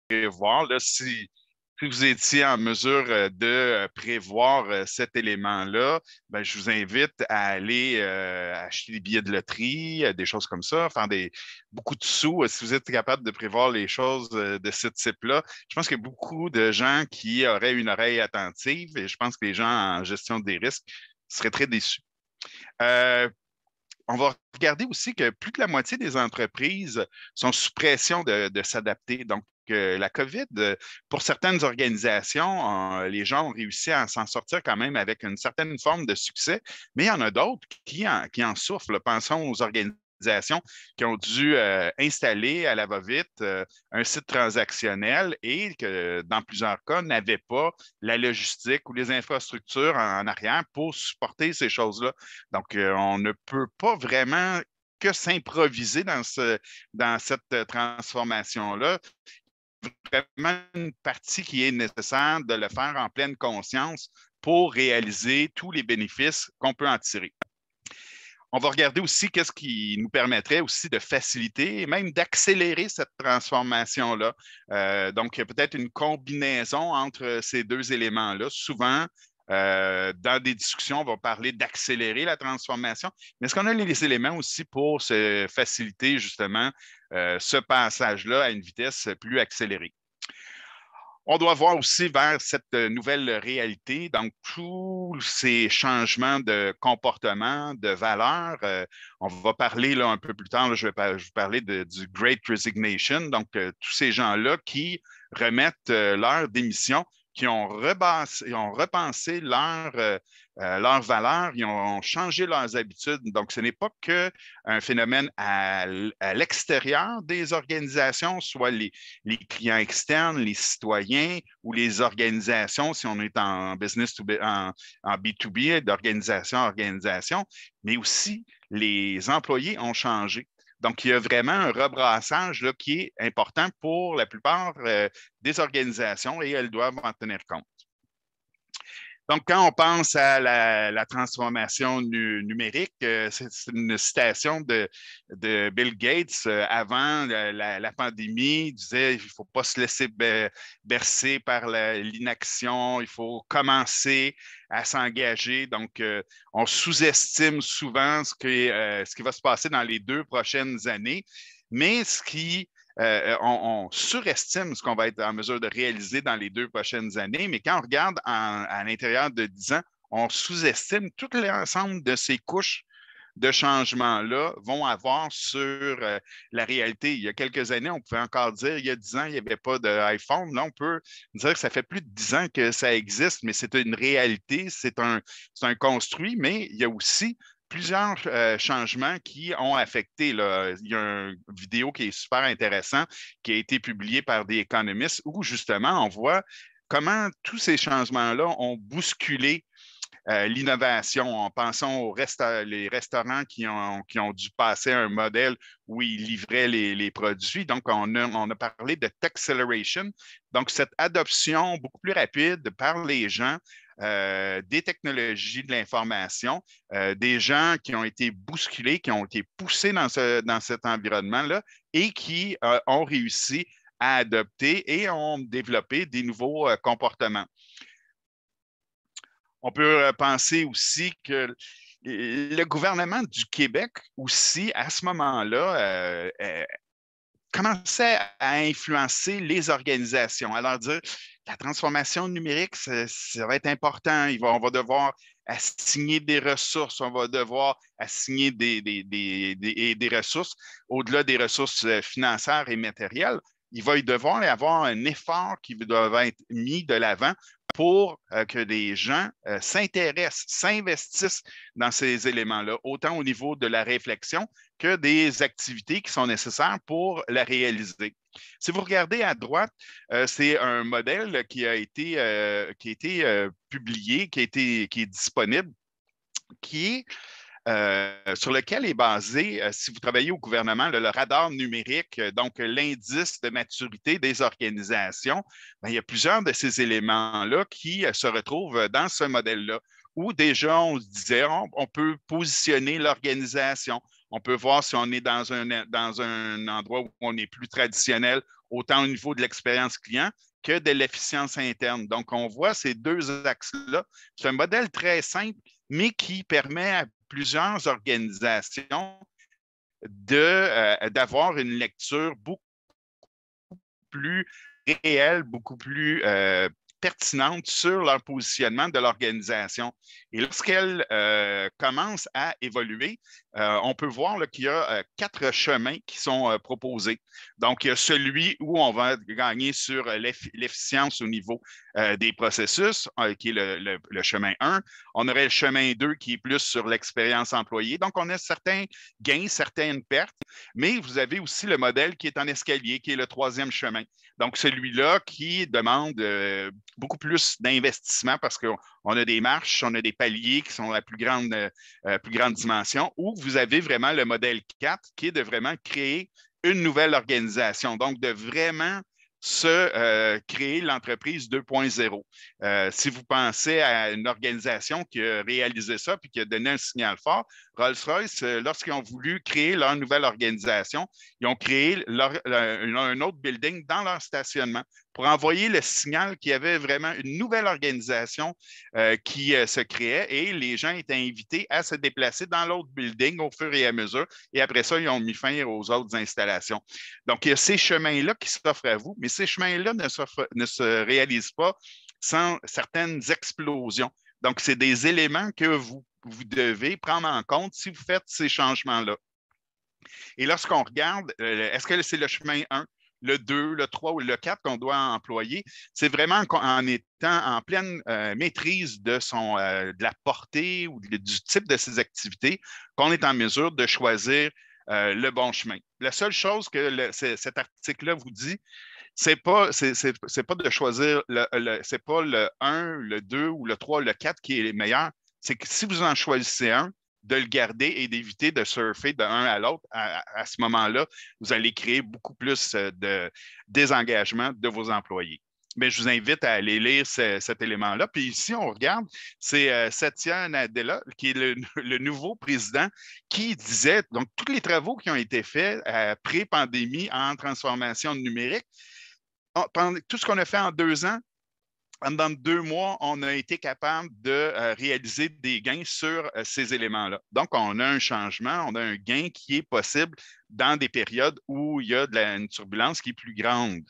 prévoir. Là, si vous étiez en mesure de prévoir cet élément-là, ben, je vous invite à aller acheter des billets de loterie, des choses comme ça, faire beaucoup de sous. Si vous êtes capable de prévoir les choses de ce type-là, je pense qu'il y a beaucoup de gens qui auraient une oreille attentive et je pense que les gens en gestion des risques seraient très déçus. Euh, on va regarder aussi que plus de la moitié des entreprises sont sous pression de s'adapter. Donc, la COVID, pour certaines organisations, les gens ont réussi à s'en sortir quand même avec une certaine forme de succès, mais il y en a d'autres qui en souffrent, là. Pensons aux organisations qui ont dû installer à la va-vite un site transactionnel et que, dans plusieurs cas, n'avaient pas la logistique ou les infrastructures en arrière pour supporter ces choses-là. Donc, on ne peut pas vraiment que s'improviser dans cette transformation-là. Vraiment une partie qui est nécessaire de le faire en pleine conscience pour réaliser tous les bénéfices qu'on peut en tirer. On va regarder aussi qu'est-ce qui nous permettrait aussi de faciliter et même d'accélérer cette transformation-là. Donc, il y a peut-être une combinaison entre ces deux éléments-là. Souvent, dans des discussions, on va parler d'accélérer la transformation, mais est-ce qu'on a les éléments aussi pour se faciliter justement ce passage-là à une vitesse plus accélérée? On doit voir aussi vers cette nouvelle réalité, donc tous ces changements de comportement, de valeur. On va parler là, un peu plus tard, là, je vais vous parler du Great Resignation, donc tous ces gens-là qui remettent leur démission, qui ont repensé leur valeur, ils ont changé leurs habitudes. Donc, ce n'est pas qu'un phénomène à l'extérieur des organisations, soit les clients externes, les citoyens ou les organisations, si on est en business en B2B, d'organisation à organisation, mais aussi les employés ont changé. Donc, il y a vraiment un rebrassage là, qui est important pour la plupart des organisations et elles doivent en tenir compte. Donc, quand on pense à la transformation numérique, c'est une citation de Bill Gates avant la pandémie. Il disait il ne faut pas se laisser bercer par l'inaction, il faut commencer à s'engager. Donc, on sous-estime souvent ce qui va se passer dans les 2 prochaines années, mais on surestime ce qu'on va être en mesure de réaliser dans les 2 prochaines années, mais quand on regarde à l'intérieur de 10 ans, on sous-estime tout l'ensemble de ces couches de changement-là vont avoir sur la réalité. Il y a quelques années, on pouvait encore dire, il y a 10 ans, il n'y avait pas d'iPhone. Là, on peut dire que ça fait plus de 10 ans que ça existe, mais c'est une réalité, c'est un construit, mais il y a aussi plusieurs changements qui ont affecté. Là. Il y a une vidéo qui est super intéressante qui a été publiée par The Economist où justement on voit comment tous ces changements-là ont bousculé l'innovation, en pensant aux les restaurants qui ont dû passer à un modèle où ils livraient les produits. Donc, on a parlé de Techceleration. Donc, cette adoption beaucoup plus rapide par les gens des technologies de l'information, des gens qui ont été bousculés, qui ont été poussés dans cet environnement-là et qui ont réussi à adopter et ont développé des nouveaux comportements. On peut penser aussi que le gouvernement du Québec aussi, à ce moment-là, commençait à influencer les organisations, à leur dire la transformation numérique, ça va être important. On va devoir assigner des ressources, on va devoir assigner des ressources au-delà des ressources financières et matérielles. Il va y devoir y avoir un effort qui doit être mis de l'avant pour que les gens s'intéressent, s'investissent dans ces éléments-là, autant au niveau de la réflexion que des activités qui sont nécessaires pour la réaliser. Si vous regardez à droite, c'est un modèle qui a été publié, qui est disponible, qui est sur lequel est basé, si vous travaillez au gouvernement, le radar numérique, donc l'indice de maturité des organisations. Bien, il y a plusieurs de ces éléments-là qui se retrouvent dans ce modèle-là, où déjà on se disait on peut positionner l'organisation, On peut voir si on est dans un endroit où on est plus traditionnel, autant au niveau de l'expérience client que de l'efficience interne. Donc, on voit ces deux axes-là. C'est un modèle très simple, mais qui permet à plusieurs organisations d'avoir une lecture beaucoup plus réelle, beaucoup plus pertinente sur leur positionnement de l'organisation. Et lorsqu'elle commence à évoluer, on peut voir qu'il y a 4 chemins qui sont proposés. Donc, il y a celui où on va gagner sur l'efficience au niveau des processus, qui est le chemin 1. On aurait le chemin 2 qui est plus sur l'expérience employée. Donc, on a certains gains, certaines pertes, mais vous avez aussi le modèle qui est en escalier, qui est le 3e chemin. Donc, celui-là qui demande beaucoup plus d'investissement parce qu'on a des marches, on a des paliers qui sont à plus grande dimension, où vous avez vraiment le modèle 4 qui est de vraiment créer une nouvelle organisation. Donc, de vraiment créer l'entreprise 2.0. Si vous pensez à une organisation qui a réalisé ça puis qui a donné un signal fort, Rolls-Royce, lorsqu'ils ont voulu créer leur nouvelle organisation, ils ont créé un autre building dans leur stationnement pour envoyer le signal qu'il y avait vraiment une nouvelle organisation qui se créait et les gens étaient invités à se déplacer dans l'autre building au fur et à mesure. Et après ça, ils ont mis fin aux autres installations. Donc, il y a ces chemins-là qui s'offrent à vous, mais ces chemins-là ne se réalisent pas sans certaines explosions. Donc, c'est des éléments que vous devez prendre en compte si vous faites ces changements-là. Et lorsqu'on regarde, est-ce que c'est le chemin 1, le 2, le 3 ou le 4 qu'on doit employer? C'est vraiment en étant en pleine maîtrise de la portée ou du type de ses activités qu'on est en mesure de choisir le bon chemin. La seule chose que cet article-là vous dit, c'est pas de choisir c'est pas le 1, le 2 ou le 3, le 4 qui est le meilleur. C'est que si vous en choisissez un, de le garder et d'éviter de surfer de un à l'autre. À ce moment-là, vous allez créer beaucoup plus de désengagement de vos employés. Mais je vous invite à aller lire cet élément-là. Puis ici, on regarde, c'est Satya Nadella, qui est le nouveau président, qui disait, donc, tous les travaux qui ont été faits pré-pandémie en transformation numérique, tout ce qu'on a fait en 2 ans, dans 2 mois, on a été capable de réaliser des gains sur ces éléments-là. Donc, on a un changement, on a un gain qui est possible dans des périodes où il y a une turbulence qui est plus grande.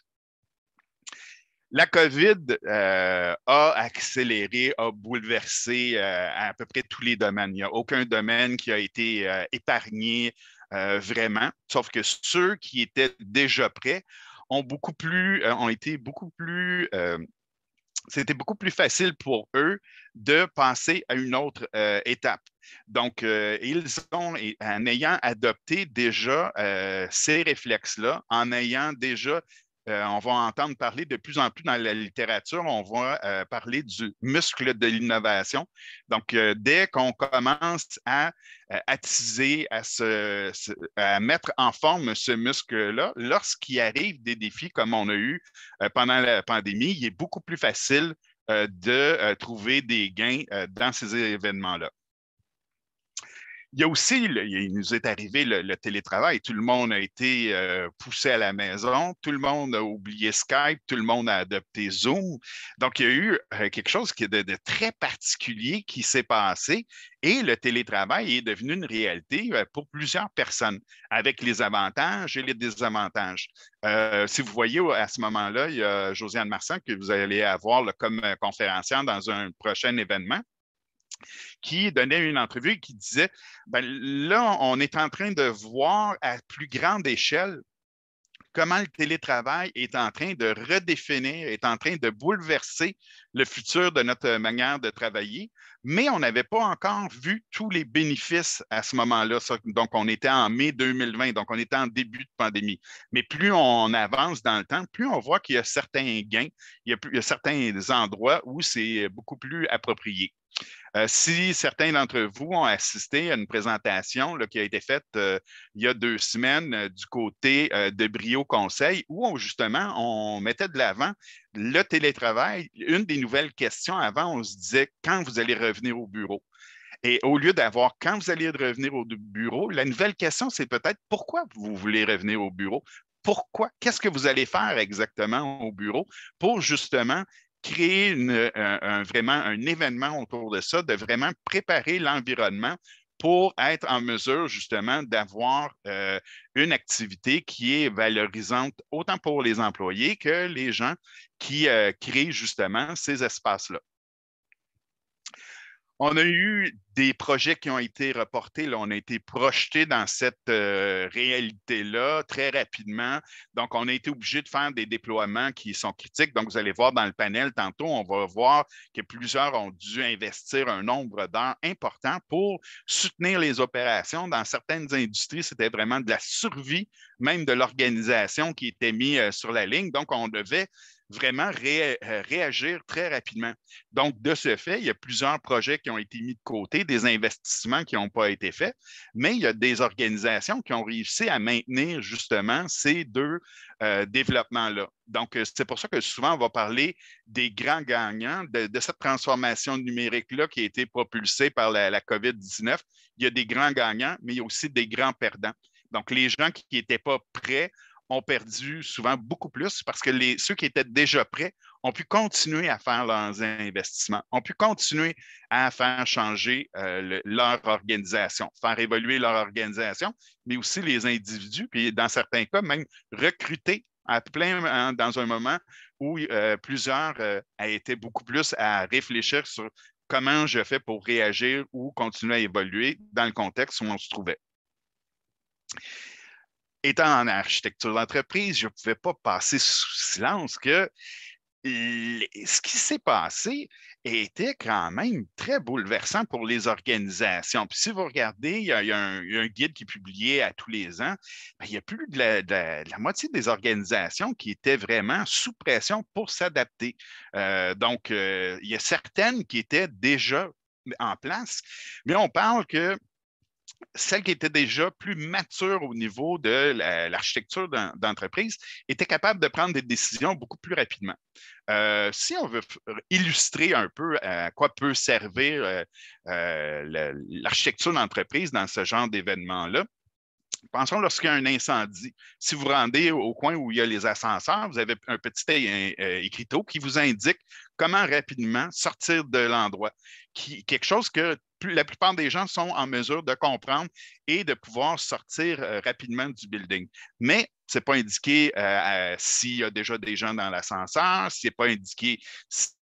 La COVID a accéléré, a bouleversé à peu près tous les domaines. Il n'y a aucun domaine qui a été épargné vraiment, sauf que ceux qui étaient déjà prêts ont été beaucoup plus c'était beaucoup plus facile pour eux de passer à une autre étape. Donc, ils ont, en ayant adopté déjà ces réflexes-là, en ayant déjà on va entendre parler de plus en plus dans la littérature, on va parler du muscle de l'innovation. Donc, dès qu'on commence à attiser, à mettre en forme ce muscle-là, lorsqu'il arrive des défis comme on a eu pendant la pandémie, il est beaucoup plus facile de trouver des gains dans ces événements-là. Il y a aussi, il nous est arrivé le télétravail. Tout le monde a été poussé à la maison. Tout le monde a oublié Skype. Tout le monde a adopté Zoom. Donc, il y a eu quelque chose de très particulier qui s'est passé et le télétravail est devenu une réalité pour plusieurs personnes avec les avantages et les désavantages. Si vous voyez à ce moment-là, il y a Josiane Marsan que vous allez avoir comme conférencière dans un prochain événement, qui donnait une entrevue et qui disait, ben, là, on est en train de voir à plus grande échelle comment le télétravail est en train de redéfinir, est en train de bouleverser le futur de notre manière de travailler, mais on n'avait pas encore vu tous les bénéfices à ce moment-là. Donc, on était en mai 2020, donc on était en début de pandémie. Mais plus on avance dans le temps, plus on voit qu'il y a certains gains, il y a certains endroits où c'est beaucoup plus approprié. Si certains d'entre vous ont assisté à une présentation là, qui a été faite il y a 2 semaines du côté de Brio Conseil, où justement on mettait de l'avant le télétravail. Une des nouvelles questions avant, on se disait quand vous allez revenir au bureau. Et au lieu d'avoir, quand vous allez revenir au bureau, la nouvelle question, c'est peut-être pourquoi vous voulez revenir au bureau? Pourquoi? Qu'est-ce que vous allez faire exactement au bureau pour justement créer vraiment un événement autour de ça, de vraiment préparer l'environnement pour être en mesure justement d'avoir une activité qui est valorisante autant pour les employés que les gens qui créent justement ces espaces-là. On a eu des projets qui ont été reportés. Là, on a été projetés dans cette réalité-là très rapidement. Donc, on a été obligé de faire des déploiements qui sont critiques. Donc, vous allez voir dans le panel tantôt, on va voir que plusieurs ont dû investir un nombre d'heures important pour soutenir les opérations. Dans certaines industries, c'était vraiment de la survie, même de l'organisation qui était mise sur la ligne. Donc, on devait vraiment réagir très rapidement. Donc, de ce fait, il y a plusieurs projets qui ont été mis de côté, des investissements qui n'ont pas été faits, mais il y a des organisations qui ont réussi à maintenir justement ces deux développements-là. Donc, c'est pour ça que souvent, on va parler des grands gagnants de cette transformation numérique-là qui a été propulsée par la COVID-19. Il y a des grands gagnants, mais il y a aussi des grands perdants. Donc, les gens qui n'étaient pas prêts ont perdu souvent beaucoup plus parce que ceux qui étaient déjà prêts ont pu continuer à faire leurs investissements, ont pu continuer à faire changer leur organisation, faire évoluer leur organisation, mais aussi les individus, puis dans certains cas, même recruter à plein dans un moment où plusieurs étaient beaucoup plus à réfléchir sur comment je fais pour réagir ou continuer à évoluer dans le contexte où on se trouvait. Étant en architecture d'entreprise, je ne pouvais pas passer sous silence que ce qui s'est passé était quand même très bouleversant pour les organisations. Puis si vous regardez, il y a un guide qui est publié à tous les ans. Bien, il y a plus de la moitié des organisations qui étaient vraiment sous pression pour s'adapter. Donc, il y a certaines qui étaient déjà en place, mais on parle que celle qui était déjà plus mature au niveau de l'architecture d'entreprise était capable de prendre des décisions beaucoup plus rapidement. Si on veut illustrer un peu à quoi peut servir l'architecture d'entreprise dans ce genre d'événement-là, pensons lorsqu'il y a un incendie. Si vous rendez au coin où il y a les ascenseurs, vous avez un petit écriteau qui vous indique comment rapidement sortir de l'endroit. Quelque chose que la plupart des gens sont en mesure de comprendre et de pouvoir sortir rapidement du building. Mais ce n'est pas indiqué s'il y a déjà des gens dans l'ascenseur, ce n'est pas indiqué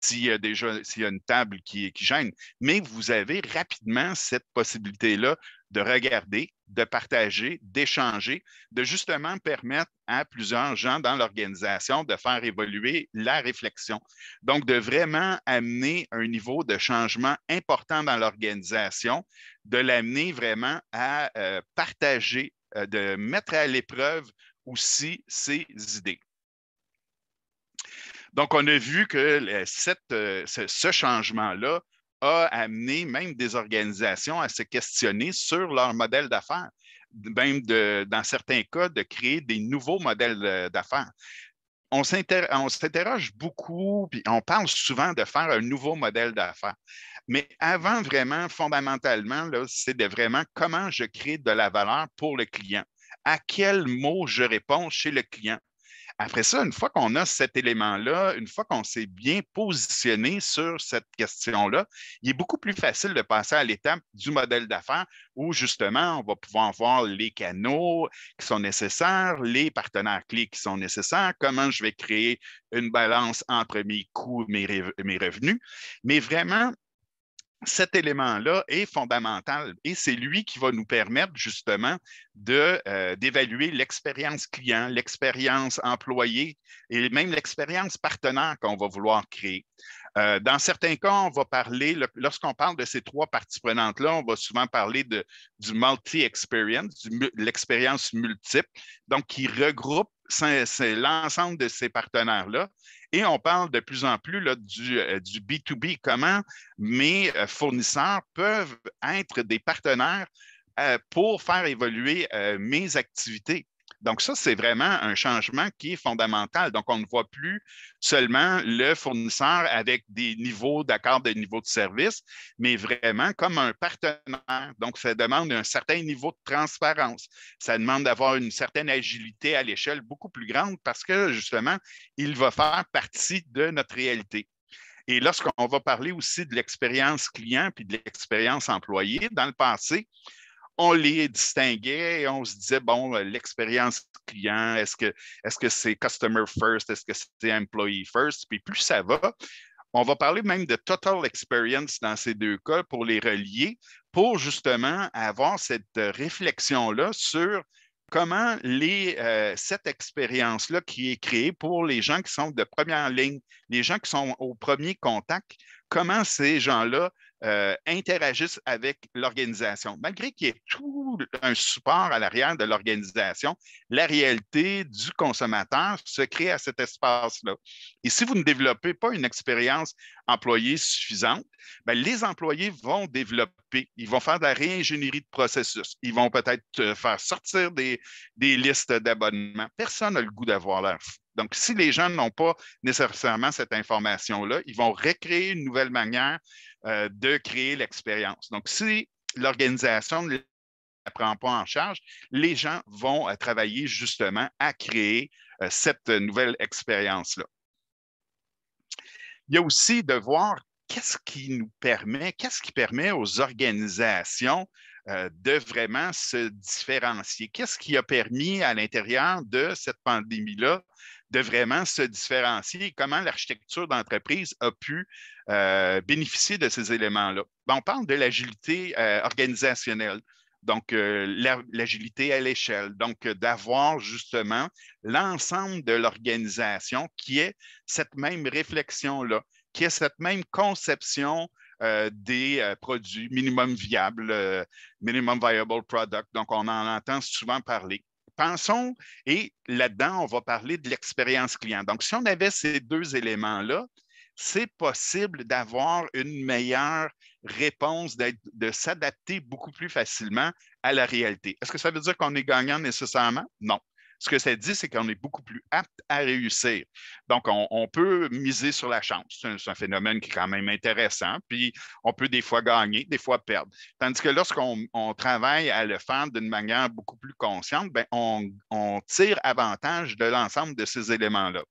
s'il y a une table qui gêne. Mais vous avez rapidement cette possibilité-là de regarder, de partager, d'échanger, de justement permettre à plusieurs gens dans l'organisation de faire évoluer la réflexion. Donc, de vraiment amener un niveau de changement important dans l'organisation, de l'amener vraiment à partager, de mettre à l'épreuve aussi ses idées. Donc, on a vu que ce changement-là a amené même des organisations à se questionner sur leur modèle d'affaires, même dans certains cas, de créer des nouveaux modèles d'affaires. On s'interroge beaucoup, puis on parle souvent de faire un nouveau modèle d'affaires. Mais avant, vraiment, fondamentalement, c'est de vraiment comment je crée de la valeur pour le client. À quel mot je réponds chez le client? Après ça, une fois qu'on a cet élément-là, une fois qu'on s'est bien positionné sur cette question-là, il est beaucoup plus facile de passer à l'étape du modèle d'affaires où justement, on va pouvoir voir les canaux qui sont nécessaires, les partenaires clés qui sont nécessaires, comment je vais créer une balance entre mes coûts et mes revenus. Mais vraiment, cet élément-là est fondamental et c'est lui qui va nous permettre justement d'évaluer l'expérience client, l'expérience employé et même l'expérience partenaire qu'on va vouloir créer. Dans certains cas, on va parler, lorsqu'on parle de ces trois parties prenantes-là, on va souvent parler du multi-experience, l'expérience multiple, donc qui regroupe l'ensemble de ces partenaires-là. Et on parle de plus en plus là, du B2B, comment mes fournisseurs peuvent être des partenaires pour faire évoluer mes activités. Donc, ça, c'est vraiment un changement qui est fondamental. Donc, on ne voit plus seulement le fournisseur avec des niveaux d'accord de niveau de service, mais vraiment comme un partenaire. Donc, ça demande un certain niveau de transparence. Ça demande d'avoir une certaine agilité à l'échelle beaucoup plus grande parce que, justement, il va faire partie de notre réalité. Et lorsqu'on va parler aussi de l'expérience client puis de l'expérience employé, dans le passé, on les distinguait et on se disait, bon, l'expérience client, est-ce que c'est customer first, est-ce que c'est employee first? Puis plus ça va, on va parler même de total experience dans ces deux cas pour les relier, pour justement avoir cette réflexion-là sur comment cette expérience-là qui est créée pour les gens qui sont de première ligne, les gens qui sont au premier contact, comment ces gens-là interagissent avec l'organisation. Malgré qu'il y ait tout un support à l'arrière de l'organisation, la réalité du consommateur se crée à cet espace-là. Et si vous ne développez pas une expérience employée suffisante, bien, les employés vont développer, ils vont faire de la réingénierie de processus, ils vont peut-être faire sortir des listes d'abonnements. Personne n'a le goût d'avoir l'air fou. Donc, si les gens n'ont pas nécessairement cette information-là, ils vont recréer une nouvelle manière de créer l'expérience. Donc, si l'organisation ne la prend pas en charge, les gens vont travailler justement à créer cette nouvelle expérience-là. Il y a aussi de voir qu'est-ce qui permet aux organisations de vraiment se différencier. Qu'est-ce qui a permis à l'intérieur de cette pandémie-là de vraiment se différencier et comment l'architecture d'entreprise a pu bénéficier de ces éléments-là. Ben, on parle de l'agilité organisationnelle. Donc, l'agilité à l'échelle. Donc, d'avoir justement l'ensemble de l'organisation qui ait cette même réflexion-là, qui ait cette même conception des produits minimum viable, minimum viable product. Donc, on en entend souvent parler. Pensons, et là-dedans, on va parler de l'expérience client. Donc, si on avait ces deux éléments-là, c'est possible d'avoir une meilleure réponse, de s'adapter beaucoup plus facilement à la réalité. Est-ce que ça veut dire qu'on est gagnant nécessairement? Non. Ce que ça dit, c'est qu'on est beaucoup plus apte à réussir. Donc, on peut miser sur la chance. C'est un phénomène qui est quand même intéressant. Puis, on peut des fois gagner, des fois perdre. Tandis que lorsqu'on travaille à le faire d'une manière beaucoup plus consciente, bien, on tire avantage de l'ensemble de ces éléments-là.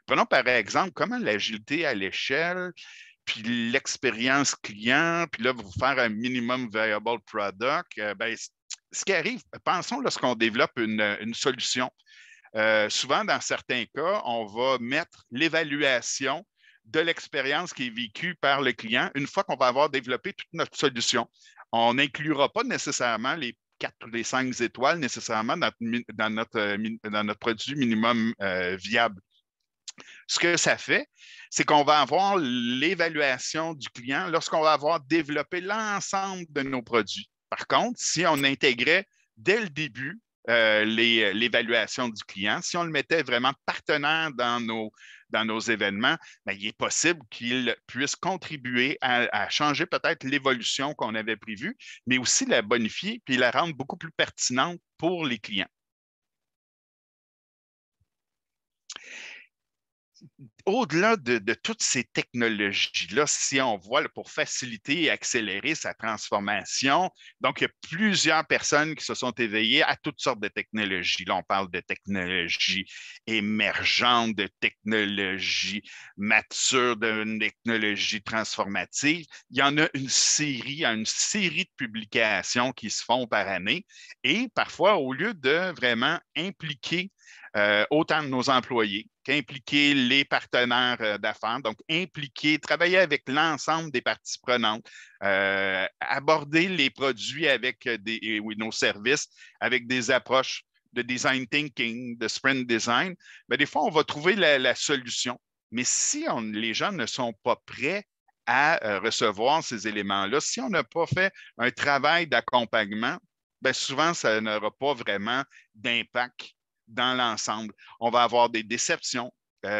Prenons par exemple comment l'agilité à l'échelle, puis l'expérience client, puis là, vous faire un minimum viable product, ben, ce qui arrive, pensons lorsqu'on développe une solution. Souvent, dans certains cas, on va mettre l'évaluation de l'expérience qui est vécue par le client une fois qu'on va avoir développé toute notre solution. On n'inclura pas nécessairement les 4 ou les 5 étoiles nécessairement dans notre produit minimum viable. Ce que ça fait, c'est qu'on va avoir l'évaluation du client lorsqu'on va avoir développé l'ensemble de nos produits. Par contre, si on intégrait dès le début l'évaluation du client, si on le mettait vraiment partenaire dans nos événements, bien, il est possible qu'il puisse contribuer à changer peut-être l'évolution qu'on avait prévue, mais aussi la bonifier puis la rendre beaucoup plus pertinente pour les clients. Au-delà de toutes ces technologies-là, si on voit là, pour faciliter et accélérer sa transformation, donc il y a plusieurs personnes qui se sont éveillées à toutes sortes de technologies. Là, on parle de technologies émergentes, de technologies matures, de technologies transformatives. Il y en a une série de publications qui se font par année et parfois, au lieu de vraiment impliquer autant de nos employés qu'impliquer les partenaires d'affaires, donc impliquer, travailler avec l'ensemble des parties prenantes, aborder les produits avec nos services avec des approches de design thinking, de sprint design, bien, des fois, on va trouver la solution. Mais si les gens ne sont pas prêts à recevoir ces éléments-là, si on n'a pas fait un travail d'accompagnement, bien, souvent, ça n'aura pas vraiment d'impact dans l'ensemble. On va avoir des déceptions.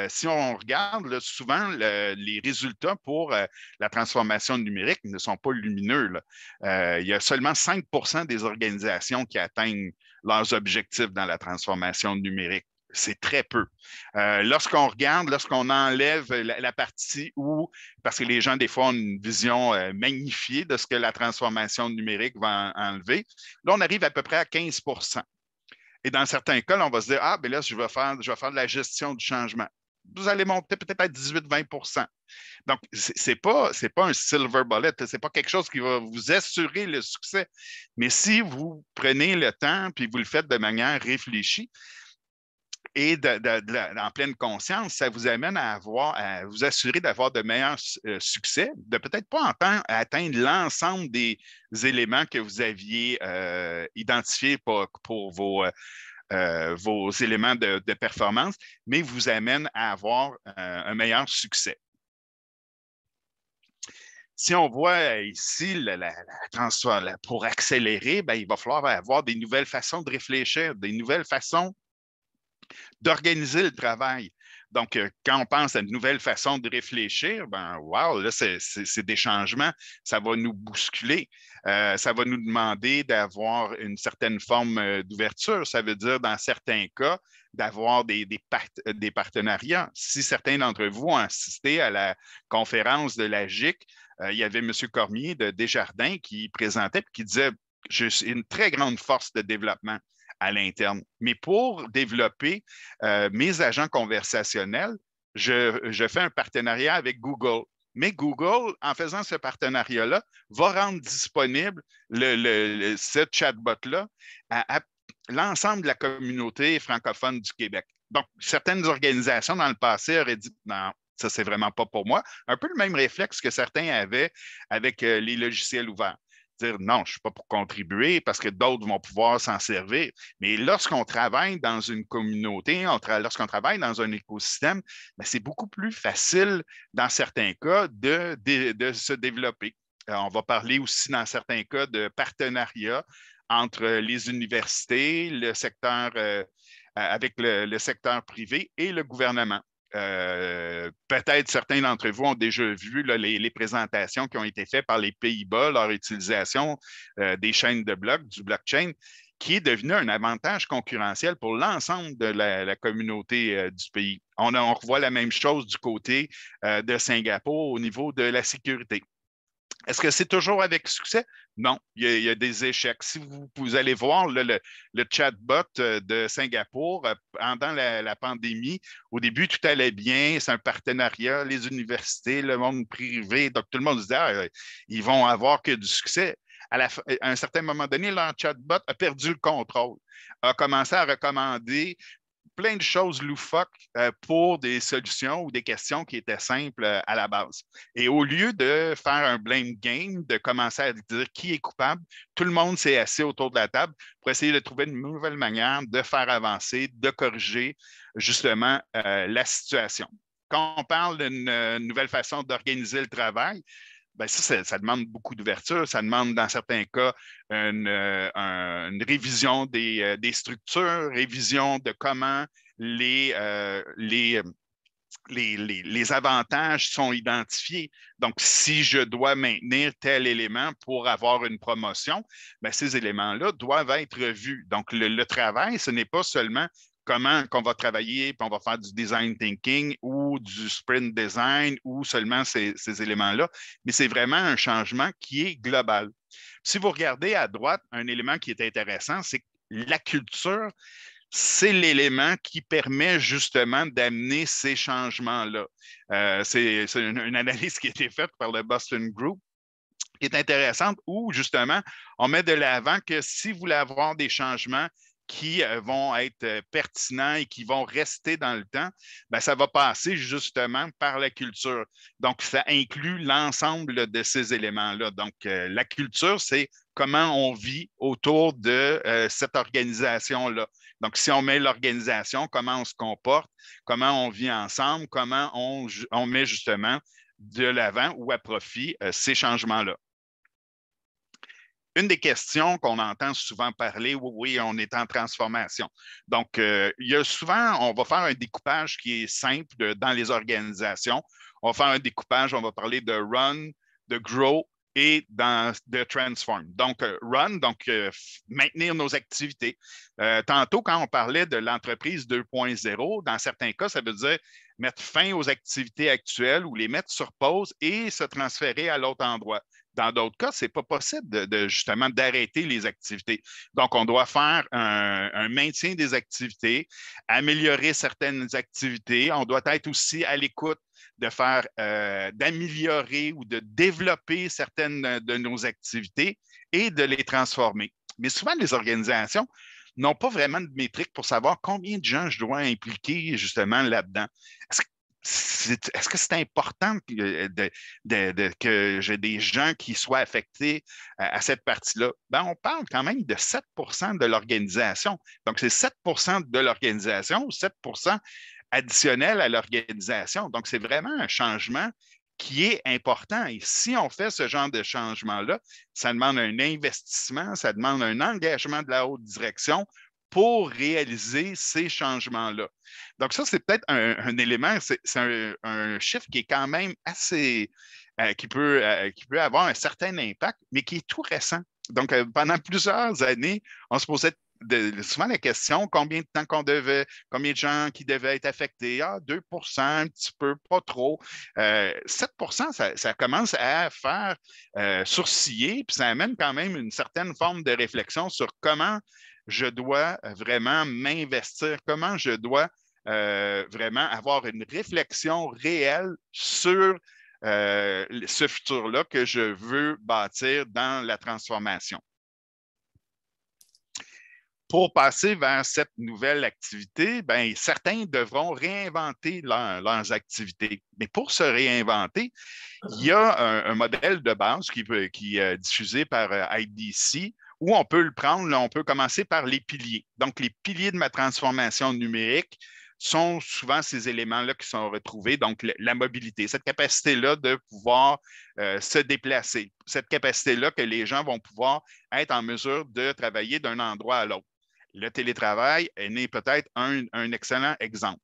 Si on regarde, là, souvent, les résultats pour la transformation numérique ne sont pas lumineux. Il y a seulement 5 des organisations qui atteignent leurs objectifs dans la transformation numérique. C'est très peu. Lorsqu'on regarde, lorsqu'on enlève la partie où, parce que les gens, des fois, ont une vision magnifiée de ce que la transformation numérique va enlever, là, on arrive à peu près à 15%. Et dans certains cas, là, on va se dire, ah, ben là, je vais faire de la gestion du changement. Vous allez monter peut-être à 18-20%. Donc, ce n'est pas un silver bullet, ce n'est pas quelque chose qui va vous assurer le succès. Mais si vous prenez le temps puis vous le faites de manière réfléchie, et en pleine conscience, ça vous amène à vous assurer d'avoir de meilleurs succès, de peut-être pas atteindre l'ensemble des éléments que vous aviez identifiés pour vos éléments de performance, mais vous amène à avoir un meilleur succès. Si on voit ici pour accélérer, ben, il va falloir avoir des nouvelles façons de réfléchir, des nouvelles façons d'organiser le travail. Donc, quand on pense à une nouvelle façon de réfléchir, ben, wow, là, c'est des changements. Ça va nous bousculer. Ça va nous demander d'avoir une certaine forme d'ouverture. Ça veut dire, dans certains cas, d'avoir des partenariats. Si certains d'entre vous ont assisté à la conférence de la GIC, il y avait M. Cormier de Desjardins qui présentait et qui disait j'ai une très grande force de développement à l'interne. Mais pour développer mes agents conversationnels, je fais un partenariat avec Google. Mais Google, en faisant ce partenariat-là, va rendre disponible ce chatbot-là à l'ensemble de la communauté francophone du Québec. Donc, certaines organisations dans le passé auraient dit non, ça, c'est vraiment pas pour moi. Un peu le même réflexe que certains avaient avec les logiciels ouverts. Dire non, je ne suis pas pour contribuer parce que d'autres vont pouvoir s'en servir. Mais lorsqu'on travaille dans une communauté, lorsqu'on travaille dans un écosystème, ben, c'est beaucoup plus facile, dans certains cas, de se développer. On va parler aussi, dans certains cas, de partenariat entre les universités, le secteur, avec le secteur privé et le gouvernement. Peut-être certains d'entre vous ont déjà vu là, les présentations qui ont été faites par les Pays-Bas, leur utilisation des chaînes de blocs, du blockchain, qui est devenu un avantage concurrentiel pour l'ensemble de la communauté du pays. On revoit la même chose du côté de Singapour au niveau de la sécurité. Est-ce que c'est toujours avec succès? Non, il y a des échecs. Si vous allez voir le chatbot de Singapour pendant la pandémie, au début, tout allait bien, c'est un partenariat, les universités, le monde privé, donc tout le monde se dit ah, ils vont avoir que du succès. À un certain moment donné, leur chatbot a perdu le contrôle, a commencé à recommander plein de choses loufoques pour des solutions ou des questions qui étaient simples à la base. Et au lieu de faire un blame game, de commencer à dire qui est coupable, tout le monde s'est assis autour de la table pour essayer de trouver une nouvelle manière de faire avancer, de corriger justement la situation. Quand on parle d'une nouvelle façon d'organiser le travail, ben ça demande beaucoup d'ouverture. Ça demande, dans certains cas, une révision des structures, révision de comment les avantages sont identifiés. Donc, si je dois maintenir tel élément pour avoir une promotion, ben, ces éléments-là doivent être vus. Donc, le travail, ce n'est pas seulement comment qu'on va travailler, puis on va faire du design thinking ou du sprint design ou seulement ces éléments-là, mais c'est vraiment un changement qui est global. Si vous regardez à droite, un élément qui est intéressant, c'est que la culture, c'est l'élément qui permet justement d'amener ces changements-là. C'est une analyse qui a été faite par le Boston Group qui est intéressante où justement on met de l'avant que si vous voulez avoir des changements qui vont être pertinents et qui vont rester dans le temps, ben, ça va passer justement par la culture. Donc, ça inclut l'ensemble de ces éléments-là. Donc, la culture, c'est comment on vit autour de cette organisation-là. Donc, si on met l'organisation, comment on se comporte, comment on vit ensemble, comment on met justement de l'avant ou à profit ces changements-là. Une des questions qu'on entend souvent parler, oui, on est en transformation. Donc, il y a souvent, on va faire un découpage qui est simple dans les organisations. On va faire un découpage, on va parler de run, de grow et de transform. Donc, run, donc maintenir nos activités. Tantôt, quand on parlait de l'entreprise 2.0, dans certains cas, ça veut dire mettre fin aux activités actuelles ou les mettre sur pause et se transférer à l'autre endroit. Dans d'autres cas, ce n'est pas possible justement d'arrêter les activités. Donc, on doit faire un maintien des activités, améliorer certaines activités. On doit être aussi à l'écoute d'améliorer ou de développer certaines de nos activités et de les transformer. Mais souvent, les organisations n'ont pas vraiment de métrique pour savoir combien de gens je dois impliquer justement là-dedans. Est-ce que c'est important que j'ai des gens qui soient affectés à cette partie-là? Ben, on parle quand même de 7 de l'organisation. Donc, c'est 7 de l'organisation ou 7 additionnel à l'organisation. Donc, c'est vraiment un changement qui est important. Et si on fait ce genre de changement-là, ça demande un investissement, ça demande un engagement de la haute direction pour réaliser ces changements-là. Donc, ça, c'est peut-être un élément, c'est un chiffre qui est quand même assez, qui peut avoir un certain impact, mais qui est tout récent. Donc, pendant plusieurs années, on se posait souvent la question, combien de temps combien de gens qui devaient être affectés? Ah, 2 un petit peu, pas trop. 7 ça commence à faire sourciller, puis ça amène quand même une certaine forme de réflexion sur comment je dois vraiment m'investir, comment je dois vraiment avoir une réflexion réelle sur ce futur-là que je veux bâtir dans la transformation. Pour passer vers cette nouvelle activité, ben, certains devront réinventer leurs activités. Mais pour se réinventer, il y a un modèle de base qui est diffusé par IDC où on peut le prendre, là, on peut commencer par les piliers. Donc, les piliers de ma transformation numérique sont souvent ces éléments-là qui sont retrouvés. Donc, la mobilité, cette capacité-là de pouvoir se déplacer, cette capacité-là que les gens vont pouvoir être en mesure de travailler d'un endroit à l'autre. Le télétravail est né peut-être un excellent exemple.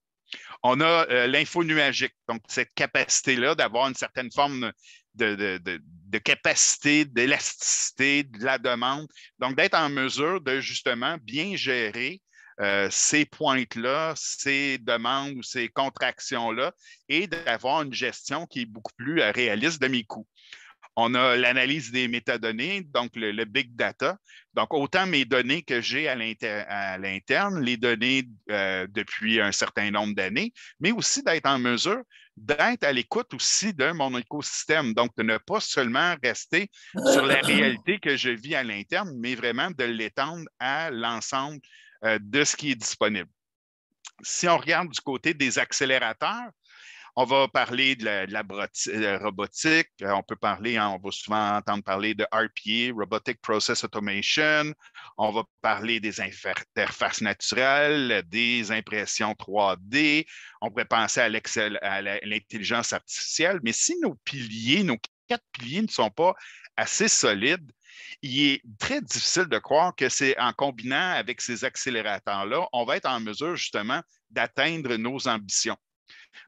On a l'info nuagique, donc cette capacité-là d'avoir une certaine forme de capacité, d'élasticité, de la demande, donc d'être en mesure de justement bien gérer ces pointes-là, ces demandes ou ces contractions-là et d'avoir une gestion qui est beaucoup plus réaliste de mes coûts. On a l'analyse des métadonnées, donc le big data. Donc, autant mes données que j'ai à l'interne, les données depuis un certain nombre d'années, mais aussi d'être en mesure d'être à l'écoute aussi de mon écosystème. Donc, de ne pas seulement rester sur la réalité que je vis à l'interne, mais vraiment de l'étendre à l'ensemble de ce qui est disponible. Si on regarde du côté des accélérateurs, on va parler de la robotique. On peut parler, on va souvent entendre parler de RPA, Robotic Process Automation. On va parler des interfaces naturelles, des impressions 3D. On pourrait penser à l'intelligence artificielle. Mais si nos 4 piliers ne sont pas assez solides, il est très difficile de croire que c'est en combinant avec ces accélérateurs-là, on va être en mesure justement d'atteindre nos ambitions.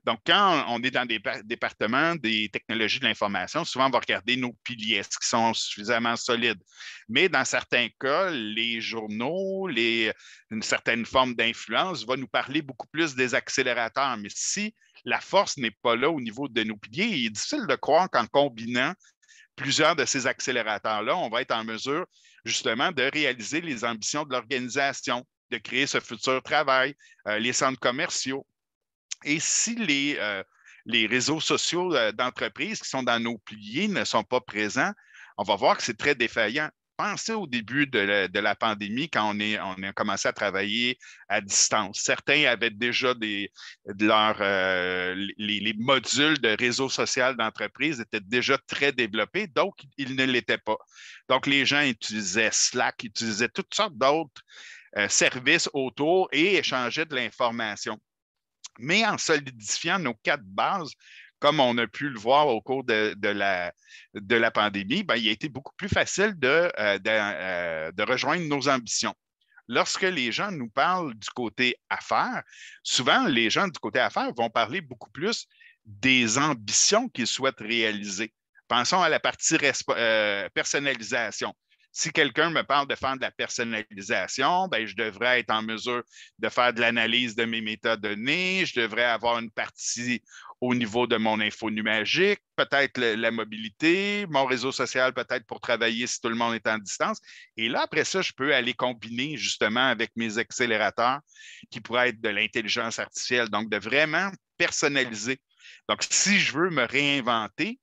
Donc, quand on est dans des départements des technologies de l'information, souvent, on va regarder nos piliers, est-ce qu'ils sont suffisamment solides. Mais dans certains cas, les journaux, une certaine forme d'influence va nous parler beaucoup plus des accélérateurs. Mais si la force n'est pas là au niveau de nos piliers, il est difficile de croire qu'en combinant plusieurs de ces accélérateurs-là, on va être en mesure justement de réaliser les ambitions de l'organisation, de créer ce futur travail, les centres commerciaux. Et si les réseaux sociaux d'entreprise qui sont dans nos piliers ne sont pas présents, on va voir que c'est très défaillant. Pensez au début de la pandémie, quand on a commencé à travailler à distance. Certains avaient déjà les modules de réseau social d'entreprise étaient déjà très développés, donc ils ne l'étaient pas. Donc, les gens utilisaient Slack, utilisaient toutes sortes d'autres services autour et échangeaient de l'information. Mais en solidifiant nos 4 bases, comme on a pu le voir au cours de la pandémie, ben, il a été beaucoup plus facile de rejoindre nos ambitions. Lorsque les gens nous parlent du côté affaires, souvent, les gens du côté affaires vont parler beaucoup plus des ambitions qu'ils souhaitent réaliser. Pensons à la partie personnalisation. Si quelqu'un me parle de faire de la personnalisation, ben, je devrais être en mesure de faire de l'analyse de mes métadonnées, je devrais avoir une partie au niveau de mon info numérique, peut-être la mobilité, mon réseau social peut-être pour travailler si tout le monde est en distance. Et là, après ça, je peux aller combiner justement avec mes accélérateurs qui pourraient être de l'intelligence artificielle, donc de vraiment personnaliser. Donc, si je veux me réinventer,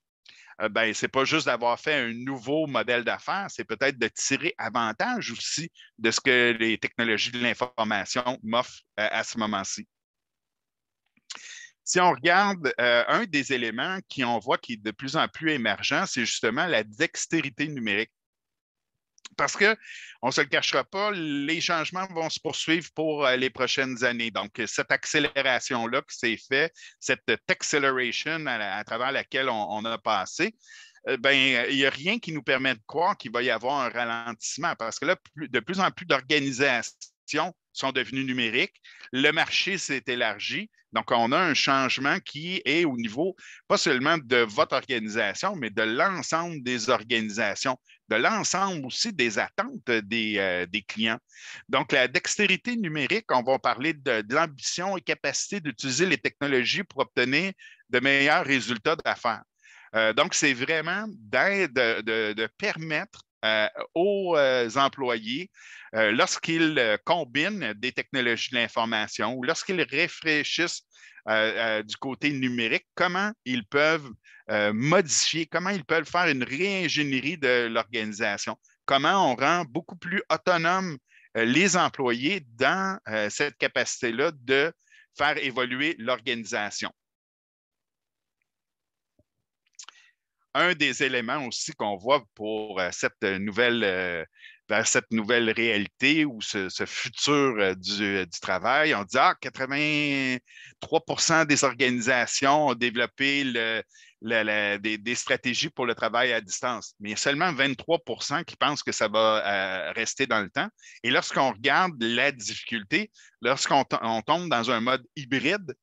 ben, ce n'est pas juste d'avoir fait un nouveau modèle d'affaires, c'est peut-être de tirer avantage aussi de ce que les technologies de l'information m'offrent à ce moment-ci. Si on regarde un des éléments qu'on voit qui est de plus en plus émergent, c'est justement la dextérité numérique. Parce qu'on ne se le cachera pas, les changements vont se poursuivre pour les prochaines années. Donc, cette accélération-là qui s'est faite, cette acceleration à travers laquelle on a passé, ben, il n'y a rien qui nous permet de croire qu'il va y avoir un ralentissement parce que là, de plus en plus d'organisations sont devenues numériques. Le marché s'est élargi. Donc, on a un changement qui est au niveau, pas seulement de votre organisation, mais de l'ensemble des organisations, de l'ensemble aussi des attentes des clients. Donc, la dextérité numérique, on va parler de l'ambition et capacité d'utiliser les technologies pour obtenir de meilleurs résultats d'affaires. Donc, c'est vraiment de permettre aux employés, lorsqu'ils combinent des technologies de l'information ou lorsqu'ils réfléchissent du côté numérique, comment ils peuvent modifier, comment ils peuvent faire une réingénierie de l'organisation, comment on rend beaucoup plus autonome les employés dans cette capacité-là de faire évoluer l'organisation. Un des éléments aussi qu'on voit pour cette nouvelle réalité ou ce futur du travail, on dit 83 des organisations ont développé des stratégies pour le travail à distance, mais il y a seulement 23 qui pensent que ça va rester dans le temps. Et lorsqu'on regarde la difficulté, lorsqu'on tombe dans un mode hybride,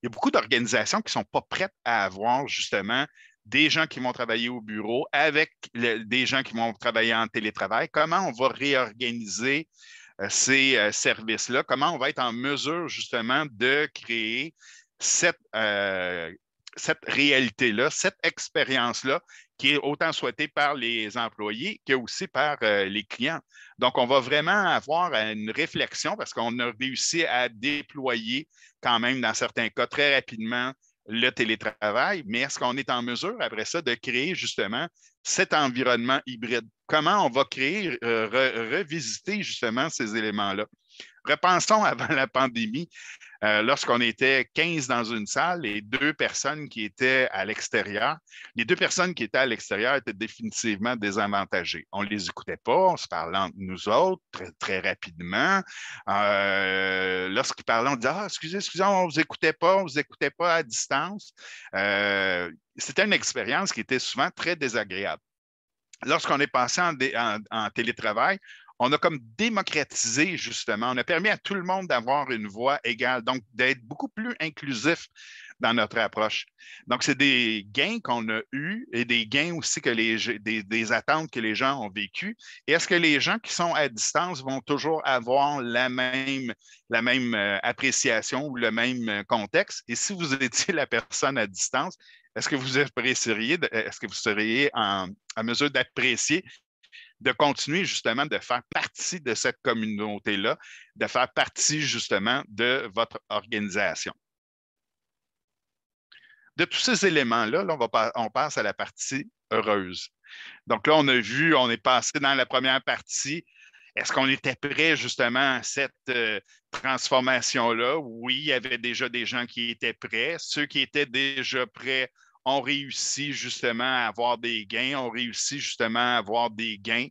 il y a beaucoup d'organisations qui ne sont pas prêtes à avoir justement des gens qui vont travailler au bureau avec des gens qui vont travailler en télétravail. Comment on va réorganiser ces services-là? Comment on va être en mesure justement de créer cette réalité-là, cette expérience-là qui est autant souhaitée par les employés que aussi par les clients. Donc, on va vraiment avoir une réflexion parce qu'on a réussi à déployer quand même, dans certains cas, très rapidement le télétravail, mais est-ce qu'on est en mesure, après ça, de créer justement cet environnement hybride? Comment on va créer, revisiter justement ces éléments-là? Repensons avant la pandémie, lorsqu'on était 15 dans une salle et 2 personnes qui étaient à l'extérieur. Les 2 personnes qui étaient à l'extérieur étaient définitivement désavantagées. On ne les écoutait pas, on se parlait entre nous autres très, très rapidement. Lorsqu'ils parlaient, on disait excusez, on ne vous écoutait pas à distance. C'était une expérience qui était souvent très désagréable. Lorsqu'on est passé en télétravail, on a comme démocratisé, justement. On a permis à tout le monde d'avoir une voix égale, donc d'être beaucoup plus inclusif dans notre approche. Donc, c'est des gains qu'on a eus et des gains aussi que des attentes que les gens ont vécues. Et est-ce que les gens qui sont à distance vont toujours avoir la même appréciation ou le même contexte? Et si vous étiez la personne à distance, est-ce que vous seriez en mesure d'apprécier, de continuer justement de faire partie de cette communauté-là, de faire partie justement de votre organisation? De tous ces éléments-là, on passe à la partie heureuse. Donc là, on est passé dans la première partie. Est-ce qu'on était prêt justement à cette transformation-là? Oui, il y avait déjà des gens qui étaient prêts. Ceux qui étaient déjà prêts ont réussi justement à avoir des gains, ont réussi justement à avoir des gains.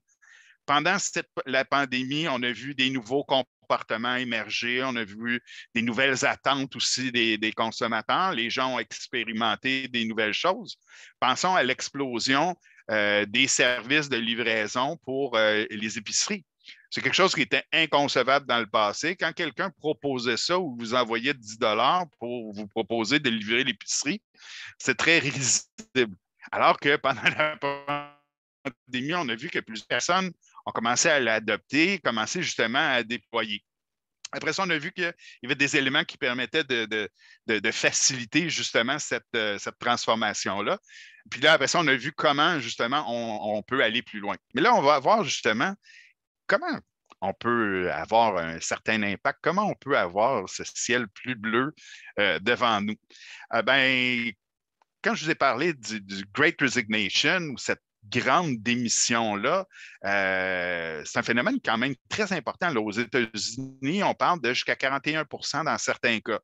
Pendant la pandémie, on a vu des nouveaux comportements émerger, on a vu des nouvelles attentes aussi des consommateurs. Les gens ont expérimenté des nouvelles choses. Pensons à l'explosion des services de livraison pour les épiceries. C'est quelque chose qui était inconcevable dans le passé. Quand quelqu'un proposait ça ou vous envoyait 10 $ pour vous proposer de livrer l'épicerie, c'est très risible. Alors que pendant la pandémie, on a vu que plusieurs personnes ont commencé à l'adopter, commencé justement à déployer. Après ça, on a vu qu'il y avait des éléments qui permettaient de faciliter justement cette transformation-là. Puis là, après ça, on a vu comment justement on peut aller plus loin. Mais là, on va voir justement comment on peut avoir un certain impact, comment on peut avoir ce ciel plus bleu devant nous. Ben, quand je vous ai parlé du Great Resignation ou cette grande démission-là, c'est un phénomène quand même très important. Là, aux États-Unis, on parle de jusqu'à 41% dans certains cas.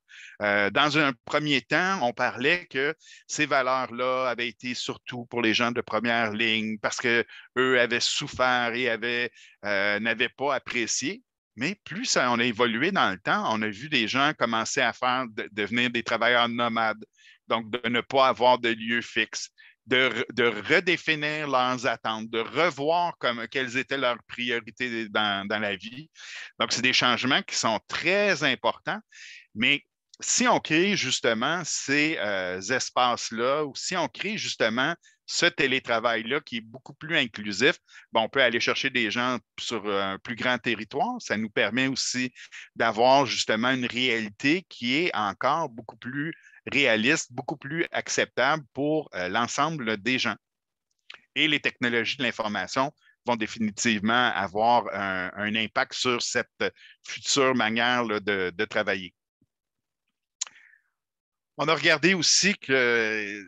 Dans un premier temps, on parlait que ces valeurs-là avaient été surtout pour les gens de première ligne parce qu'eux avaient souffert et n'avaient pas apprécié. Mais plus on a évolué dans le temps, on a vu des gens commencer à devenir des travailleurs nomades, donc de ne pas avoir de lieu fixe, de redéfinir leurs attentes, de revoir quelles étaient leurs priorités dans la vie. Donc, c'est des changements qui sont très importants, mais si on crée justement ces espaces-là, ou si on crée justement ce télétravail-là qui est beaucoup plus inclusif, ben, on peut aller chercher des gens sur un plus grand territoire. Ça nous permet aussi d'avoir justement une réalité qui est encore beaucoup plus réaliste, beaucoup plus acceptable pour l'ensemble des gens. Et les technologies de l'information vont définitivement avoir un impact sur cette future manière là, de travailler. On a regardé aussi que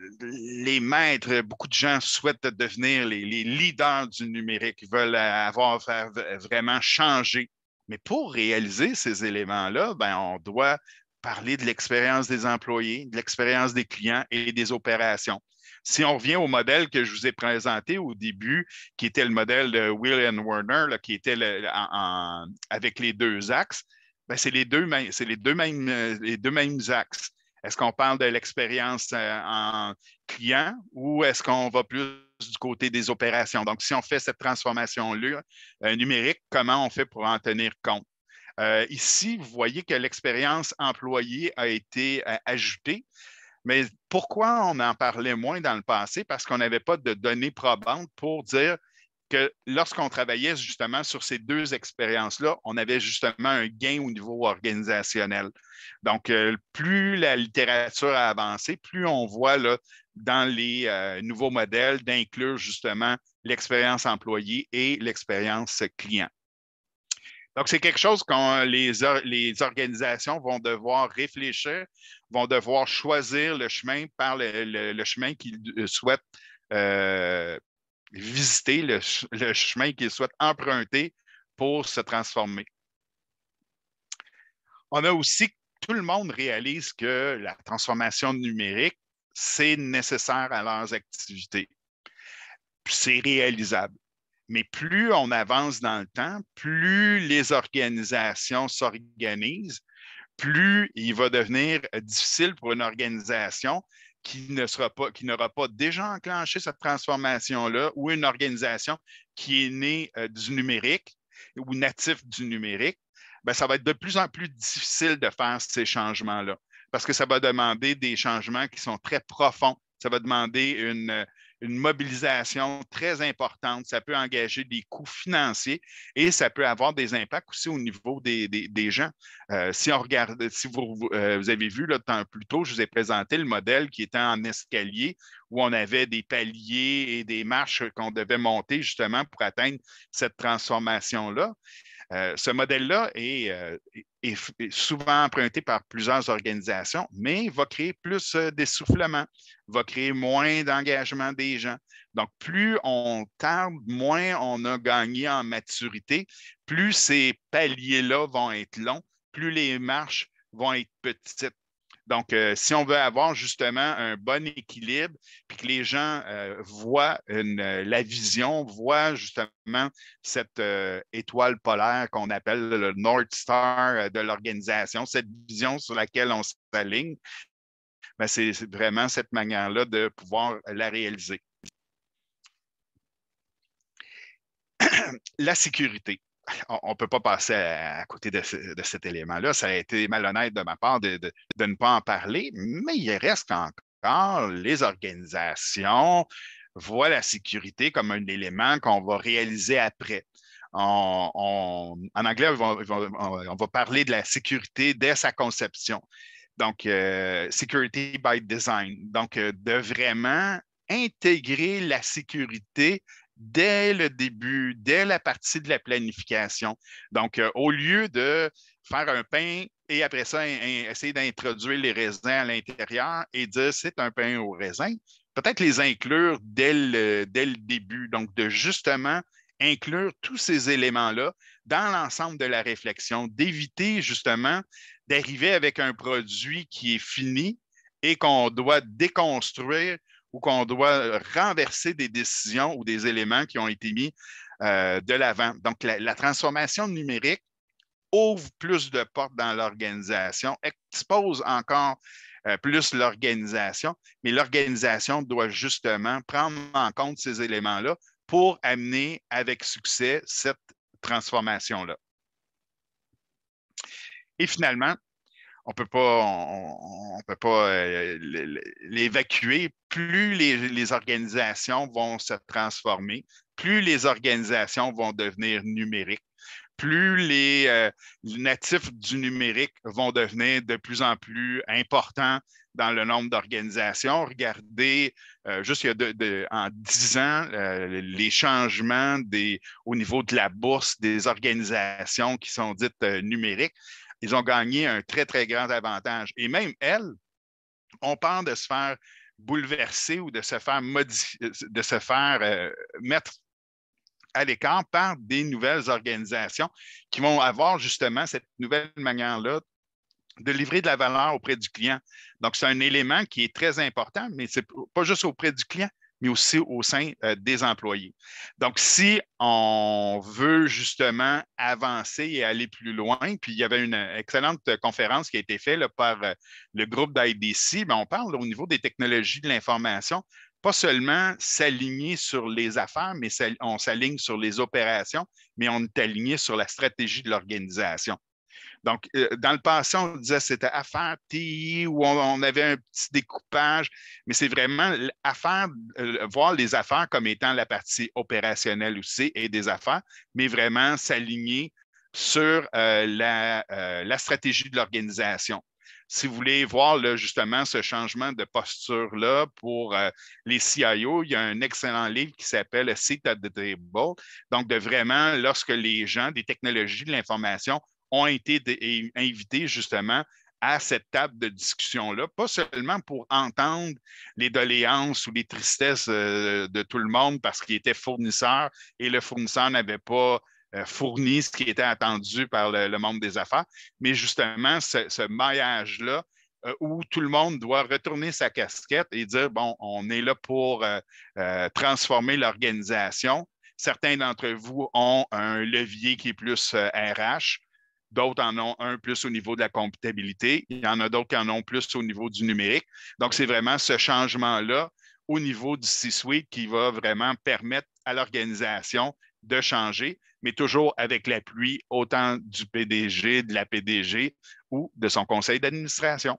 les maîtres, beaucoup de gens souhaitent devenir les leaders du numérique, veulent faire vraiment changer. Mais pour réaliser ces éléments-là, ben, on doit parler de l'expérience des employés, de l'expérience des clients et des opérations. Si on revient au modèle que je vous ai présenté au début, qui était le modèle de Will and Werner, là, qui était avec les deux axes, ben, c'est les deux mêmes axes. Est-ce qu'on parle de l'expérience en client ou est-ce qu'on va plus du côté des opérations? Donc, si on fait cette transformation-là numérique, comment on fait pour en tenir compte? Ici, vous voyez que l'expérience employée a été ajoutée. Mais pourquoi on en parlait moins dans le passé? Parce qu'on n'avait pas de données probantes pour dire que lorsqu'on travaillait justement sur ces deux expériences-là, on avait justement un gain au niveau organisationnel. Donc, plus la littérature a avancé, plus on voit là, dans les nouveaux modèles d'inclure justement l'expérience employée et l'expérience client. Donc, c'est quelque chose que les organisations vont devoir réfléchir, vont devoir choisir le chemin par le chemin qu'ils souhaitent visiter, le chemin qu'ils souhaitent emprunter pour se transformer. On a aussi, tout le monde réalise que la transformation numérique, c'est nécessaire à leurs activités. C'est réalisable. Mais plus on avance dans le temps, plus les organisations s'organisent, plus il va devenir difficile pour une organisation qui n'aura pas déjà enclenché cette transformation-là ou une organisation qui est née du numérique ou natif du numérique, ben, ça va être de plus en plus difficile de faire ces changements-là parce que ça va demander des changements qui sont très profonds. Ça va demander une mobilisation très importante. Ça peut engager des coûts financiers et ça peut avoir des impacts aussi au niveau des gens. Si on regarde, si vous avez vu là, plus tôt, je vous ai présenté le modèle qui était en escalier où on avait des paliers et des marches qu'on devait monter justement pour atteindre cette transformation-là. Ce modèle-là est souvent emprunté par plusieurs organisations, mais va créer plus d'essoufflement, va créer moins d'engagement des gens. Donc, plus on tarde, moins on a gagné en maturité, plus ces paliers-là vont être longs, plus les marches vont être petites. Donc, si on veut avoir justement un bon équilibre, puis que les gens voient la vision, voient justement cette étoile polaire qu'on appelle le North Star de l'organisation, cette vision sur laquelle on s'aligne, ben c'est vraiment cette manière-là de pouvoir la réaliser. La sécurité. On ne peut pas passer à côté de cet élément-là. Ça a été malhonnête de ma part de ne pas en parler, mais il reste les organisations voient la sécurité comme un élément qu'on va réaliser après. En anglais, on va parler de la sécurité dès sa conception. Donc, security by design. Donc, de vraiment intégrer la sécurité dès le début, dès la partie de la planification. Donc, au lieu de faire un pain et après ça, essayer d'introduire les raisins à l'intérieur et dire c'est un pain au raisin, peut-être les inclure dès le début. Donc, de justement inclure tous ces éléments-là dans l'ensemble de la réflexion, d'éviter justement d'arriver avec un produit qui est fini et qu'on doit déconstruire ou qu'on doit renverser des décisions ou des éléments qui ont été mis de l'avant. Donc, la transformation numérique ouvre plus de portes dans l'organisation, expose encore plus l'organisation, mais l'organisation doit justement prendre en compte ces éléments-là pour amener avec succès cette transformation-là. Et finalement, on ne peut pas l'évacuer. Plus les organisations vont se transformer, plus les organisations vont devenir numériques, plus les natifs du numérique vont devenir de plus en plus importants dans le nombre d'organisations. Regardez, juste en 10 ans, les changements au niveau de la bourse des organisations qui sont dites numériques, ils ont gagné un très, très grand avantage. Et même elles ont peur de se faire bouleverser ou de se faire modifier, de se faire mettre à l'écart par des nouvelles organisations qui vont avoir justement cette nouvelle manière-là de livrer de la valeur auprès du client. Donc, c'est un élément qui est très important, mais ce n'est pas juste auprès du client, mais aussi au sein des employés. Donc, si on veut justement avancer et aller plus loin, puis il y avait une excellente conférence qui a été faite là, par le groupe d'IDC, on parle là, au niveau des technologies de l'information, pas seulement s'aligner sur les affaires, mais on s'aligne sur les opérations, mais on est aligné sur la stratégie de l'organisation. Donc, dans le passé, on disait que c'était affaires TI où on avait un petit découpage, mais c'est vraiment voir les affaires comme étant la partie opérationnelle aussi et des affaires, mais vraiment s'aligner sur la stratégie de l'organisation. Si vous voulez voir là, justement ce changement de posture-là pour les CIO, il y a un excellent livre qui s'appelle Seat at the Table. Donc, de vraiment, lorsque les gens des technologies de l'information ont été invités justement à cette table de discussion-là, pas seulement pour entendre les doléances ou les tristesses de tout le monde parce qu'il était fournisseur et le fournisseur n'avait pas fourni ce qui était attendu par le monde des affaires, mais justement ce maillage-là où tout le monde doit retourner sa casquette et dire, bon, on est là pour transformer l'organisation. Certains d'entre vous ont un levier qui est plus RH. D'autres en ont un plus au niveau de la comptabilité. Il y en a d'autres qui en ont plus au niveau du numérique. Donc, c'est vraiment ce changement-là au niveau du C-suite qui va vraiment permettre à l'organisation de changer, mais toujours avec l'appui autant du PDG, de la PDG ou de son conseil d'administration.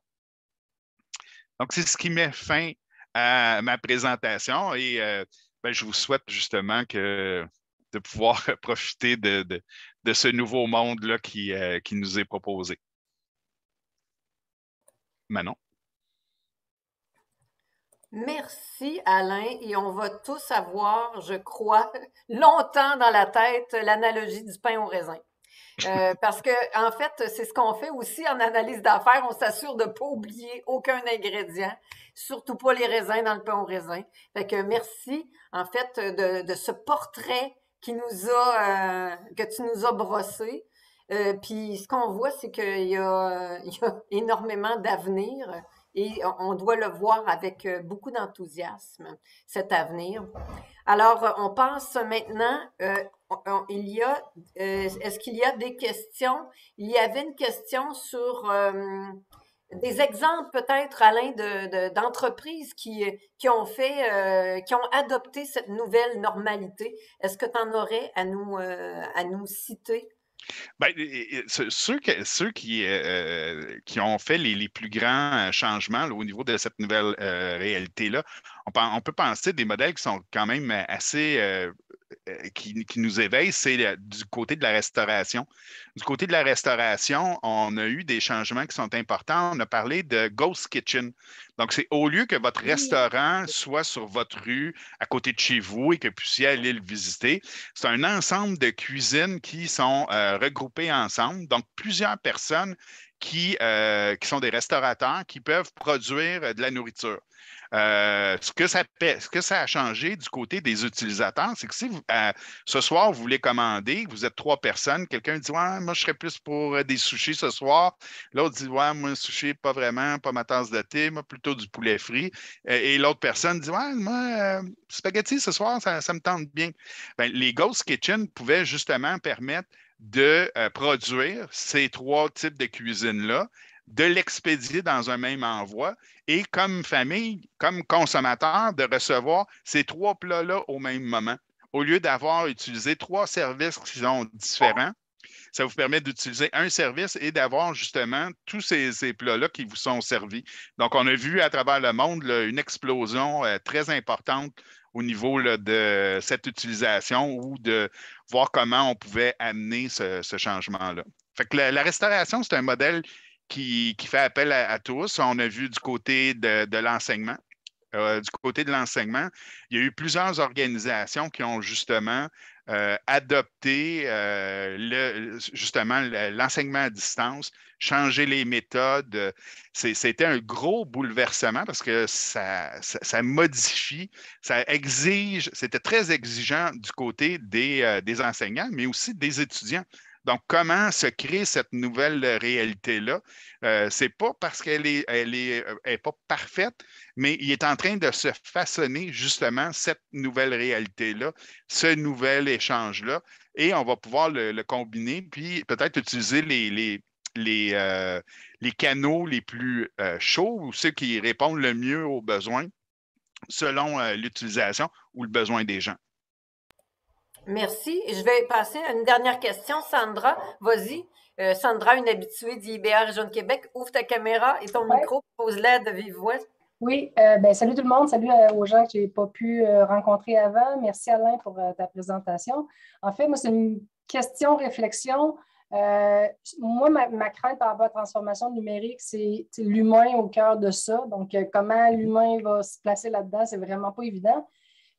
Donc, c'est ce qui met fin à ma présentation et je vous souhaite justement de pouvoir profiter de ce nouveau monde-là qui nous est proposé. Manon. Merci, Alain. Et on va tous avoir, je crois, longtemps dans la tête l'analogie du pain au raisin. Parce que, en fait, c'est ce qu'on fait aussi en analyse d'affaires. On s'assure de ne pas oublier aucun ingrédient, surtout pas les raisins dans le pain au raisin. Fait que merci, en fait, de ce portrait que tu nous as brossé. Puis ce qu'on voit, c'est qu'il y a énormément d'avenir et on doit le voir avec beaucoup d'enthousiasme, cet avenir. Alors, on passe maintenant, est-ce qu'il y a des questions? Il y avait une question sur des exemples peut-être, Alain, d'entreprises qui ont qui ont adopté cette nouvelle normalité. Est-ce que tu en aurais à nous citer? Ben, ceux qui ont fait les plus grands changements là, au niveau de cette nouvelle réalité-là, on peut penser des modèles qui sont quand même assez qui nous éveillent, c'est du côté de la restauration. Du côté de la restauration, on a eu des changements qui sont importants. On a parlé de Ghost Kitchen. Donc, c'est au lieu que votre Oui. restaurant soit sur votre rue, à côté de chez vous et que vous puissiez aller le visiter, c'est un ensemble de cuisines qui sont regroupées ensemble. Donc, plusieurs personnes qui sont des restaurateurs qui peuvent produire de la nourriture. Ce que ça a changé du côté des utilisateurs, c'est que si ce soir, vous voulez commander, vous êtes trois personnes, quelqu'un dit ouais, moi, je serais plus pour des sushis ce soir. L'autre dit ouais, moi, sushi, pas vraiment, pas ma tasse de thé, moi, plutôt du poulet frit. Et l'autre personne dit ouais, moi, spaghetti ce soir, ça me tente bien. Ben, les Ghost Kitchen pouvaient justement permettre de produire ces trois types de cuisine-là, de l'expédier dans un même envoi et comme famille, comme consommateur, de recevoir ces trois plats-là au même moment. Au lieu d'avoir utilisé trois services qui sont différents, ça vous permet d'utiliser un service et d'avoir justement tous ces plats-là qui vous sont servis. Donc, on a vu à travers le monde là, une explosion très importante au niveau là, de cette utilisation ou de voir comment on pouvait amener ce changement-là. Fait que la restauration, c'est un modèle qui fait appel à tous. On a vu du côté de l'enseignement. Du côté de l'enseignement, il y a eu plusieurs organisations qui ont justement adopté justement l'enseignement à distance, changé les méthodes. C'était un gros bouleversement parce que ça modifie, ça exige, c'était très exigeant du côté des enseignants, mais aussi des étudiants. Donc, comment se crée cette nouvelle réalité-là? C'est pas parce qu'elle est pas parfaite, mais il est en train de se façonner justement cette nouvelle réalité-là, ce nouvel échange-là, et on va pouvoir le combiner, puis peut-être utiliser les canaux les plus chauds ou ceux qui répondent le mieux aux besoins selon l'utilisation ou le besoin des gens. Merci. Je vais passer à une dernière question. Sandra, vas-y. Sandra, une habituée d'IBA Région de Québec, ouvre ta caméra et ton Ouais. micro, pose-la de vive voix. Oui, ben, salut tout le monde, salut aux gens que je n'ai pas pu rencontrer avant. Merci Alain pour ta présentation. En fait, moi, c'est une question-réflexion. Moi, ma crainte par rapport à la transformation numérique, c'est l'humain au cœur de ça. Donc, comment l'humain va se placer là-dedans, c'est vraiment pas évident.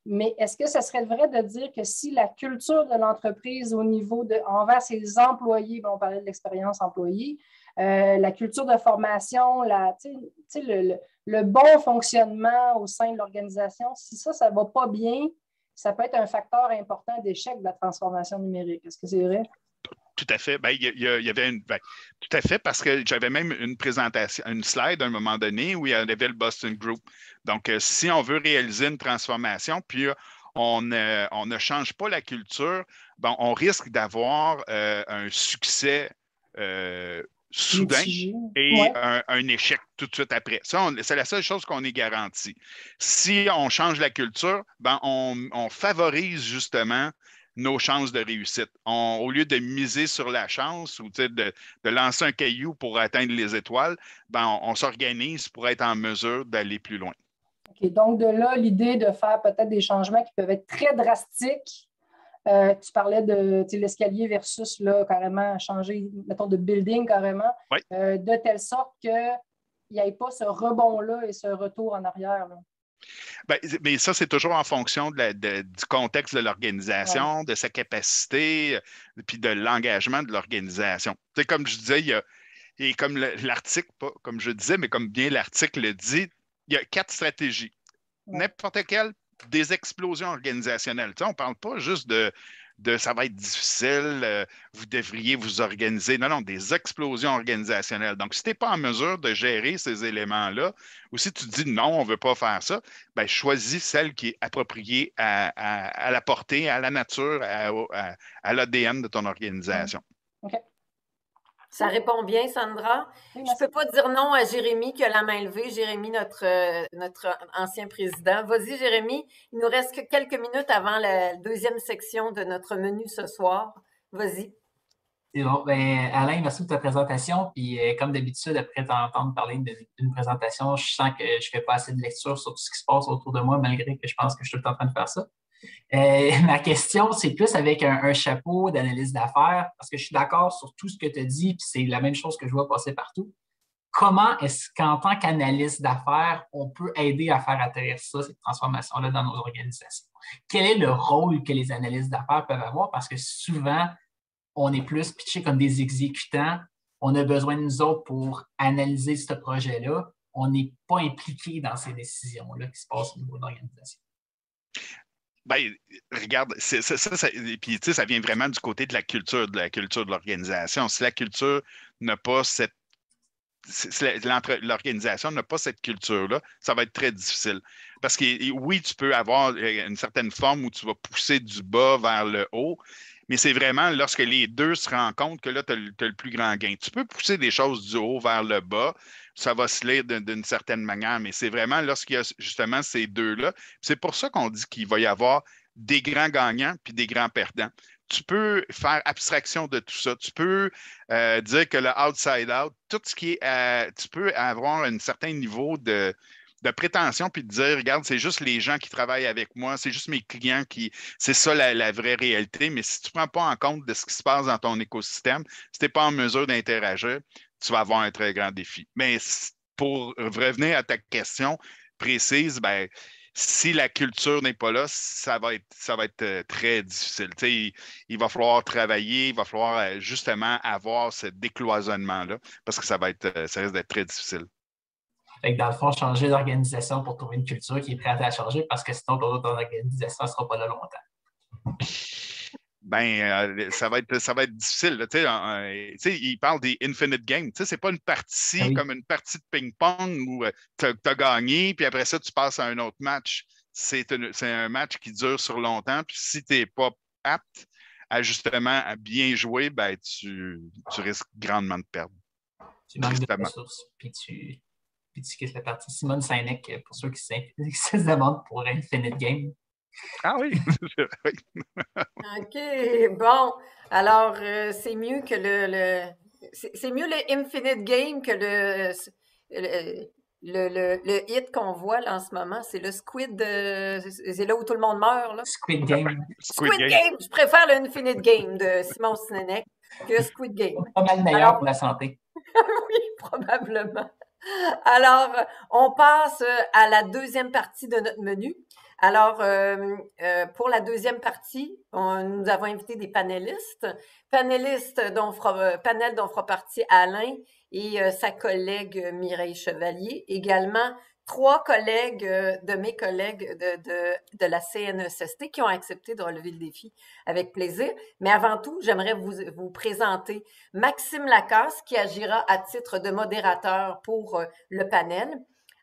Mais est-ce que ce serait vrai de dire que si la culture de l'entreprise au niveau envers ses employés, bon, on parlait de l'expérience employée, la culture de formation, le bon fonctionnement au sein de l'organisation, si ça ne va pas bien, ça peut être un facteur important d'échec de la transformation numérique. Est-ce que c'est vrai? Tout à fait. Ben, il y avait tout à fait, parce que j'avais même une présentation, une slide à un moment donné où il y avait le Boston Group. Donc, si on veut réaliser une transformation, puis on ne change pas la culture, ben, on risque d'avoir un succès soudain Mitigé. et Ouais. un échec tout de suite après. Ça, c'est la seule chose qu'on est garanti. Si on change la culture, ben, on favorise justement nos chances de réussite. Au lieu de miser sur la chance ou de lancer un caillou pour atteindre les étoiles, ben, on s'organise pour être en mesure d'aller plus loin. OK. Donc, de là, l'idée de faire peut-être des changements qui peuvent être très drastiques. Tu parlais de l'escalier versus là, carrément changer, mettons, de building carrément, Oui. De telle sorte qu'il n'y ait pas ce rebond-là et ce retour en arrière. Là. Ben, mais ça, c'est toujours en fonction du contexte de Ouais. l'organisation, de sa capacité, puis de l'engagement de l'organisation. Tu sais, comme je disais, et comme l'article, pas comme je disais, mais comme bien l'article le dit, il y a 4 stratégies. Ouais. N'importe quelle des explosions organisationnelles. Tu sais, on ne parle pas juste de ça va être difficile, vous devriez vous organiser. Non, non, des explosions organisationnelles. Donc, si tu n'es pas en mesure de gérer ces éléments-là, ou si tu dis non, on ne veut pas faire ça, ben, choisis celle qui est appropriée à la portée, à la nature, à l'ADN de ton organisation. OK. Ça répond bien, Sandra. Oui, Je merci. ne peux pas dire non à Jérémy qui a la main levée. Jérémy, notre ancien président. Vas-y, Jérémy. Il nous reste que quelques minutes avant la deuxième section de notre menu ce soir. Vas-y. C'est bon. Ben, Alain, merci pour ta présentation. Puis, comme d'habitude, après t'entendre parler d'une présentation, je sens que je ne fais pas assez de lecture sur tout ce qui se passe autour de moi, malgré que je pense que je suis tout le temps en train de faire ça. Ma question, c'est plus avec un chapeau d'analyse d'affaires, parce que je suis d'accord sur tout ce que tu as dit, puis c'est la même chose que je vois passer partout. Comment est-ce qu'en tant qu'analyste d'affaires, on peut aider à faire atterrir ça, cette transformation-là dans nos organisations? Quel est le rôle que les analystes d'affaires peuvent avoir? Parce que souvent, on est plus pitché comme des exécutants. On a besoin de nous autres pour analyser ce projet-là. On n'est pas impliqué dans ces décisions-là qui se passent au niveau de l'organisation. Ben, regarde, puis, ça vient vraiment du côté de la culture de l'organisation. Si la culture n'a pas cette l'organisation n'a pas cette culture-là, ça va être très difficile. Parce que oui, tu peux avoir une certaine forme où tu vas pousser du bas vers le haut, mais c'est vraiment lorsque les deux se rencontrent que là, tu as le plus grand gain. Tu peux pousser des choses du haut vers le bas, ça va se lire d'une certaine manière, mais c'est vraiment lorsqu'il y a justement ces deux-là. C'est pour ça qu'on dit qu'il va y avoir des grands gagnants puis des grands perdants. Tu peux faire abstraction de tout ça. Tu peux dire que le outside out, tout ce qui est. Tu peux avoir un certain niveau de prétention puis de dire, regarde, c'est juste les gens qui travaillent avec moi, c'est juste mes clients qui. C'est ça la vraie réalité. Mais si tu ne prends pas en compte de ce qui se passe dans ton écosystème, si tu n'es pas en mesure d'interagir, tu vas avoir un très grand défi. Mais pour revenir à ta question précise, ben, si la culture n'est pas là, ça va être très difficile. Il va falloir travailler, il va falloir justement avoir ce décloisonnement-là parce que ça risque d'être très difficile. Fait que dans le fond, changer d'organisation pour trouver une culture qui est prête à changer parce que sinon, ton organisation ne sera pas là longtemps. Ben, ça va être difficile. Il parle des infinite games. C'est pas une partie comme une partie de ping-pong où tu as gagné, puis après ça, tu passes à un autre match. C'est un match qui dure sur longtemps. Puis si tu n'es pas apte justement à bien jouer, ben, tu risques grandement de perdre. Tu manques de ressources, puis tu quittes la partie. Simone Sinek, pour ceux qui se demandent pour Infinite Game. Ah oui! OK, bon. Alors, c'est mieux que c'est mieux le Infinite Game que le hit qu'on voit là, en ce moment. C'est le Squid. C'est là où tout le monde meurt, là. Squid Game. Squid Game! Je préfère le Infinite Game de Simon Sinek que Squid Game. Pas mal meilleur pour la santé. Oui, probablement. Alors, on passe à la deuxième partie de notre menu. Alors, pour la deuxième partie, nous avons invité des panélistes. Panel dont fera partie Alain et sa collègue Mireille Chevalier. Également, 3 collègues de mes collègues de la CNESST qui ont accepté de relever le défi avec plaisir. Mais avant tout, j'aimerais vous présenter Maxime Lacasse qui agira à titre de modérateur pour le panel.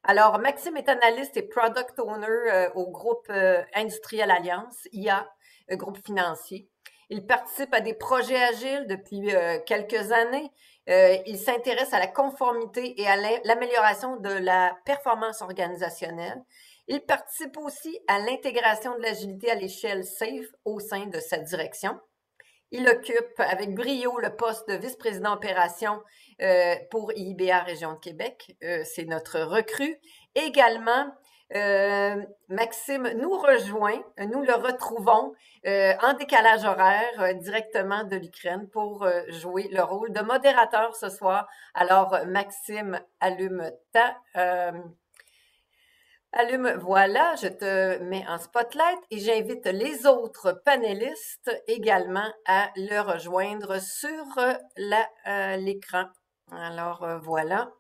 Alors, Maxime est analyste et product owner au groupe Industriel Alliance, IA, groupe financier. Il participe à des projets agiles depuis quelques années. Il s'intéresse à la conformité et à l'amélioration de la performance organisationnelle. Il participe aussi à l'intégration de l'agilité à l'échelle SAFE au sein de sa direction. Il occupe avec brio le poste de vice-président opération pour IBA Région de Québec. C'est notre recrue. Également, Maxime nous rejoint, nous le retrouvons en décalage horaire directement de l'Ukraine pour jouer le rôle de modérateur ce soir. Alors, Maxime, allume, voilà, je te mets en spotlight et j'invite les autres panélistes également à le rejoindre sur l'écran. Alors, voilà.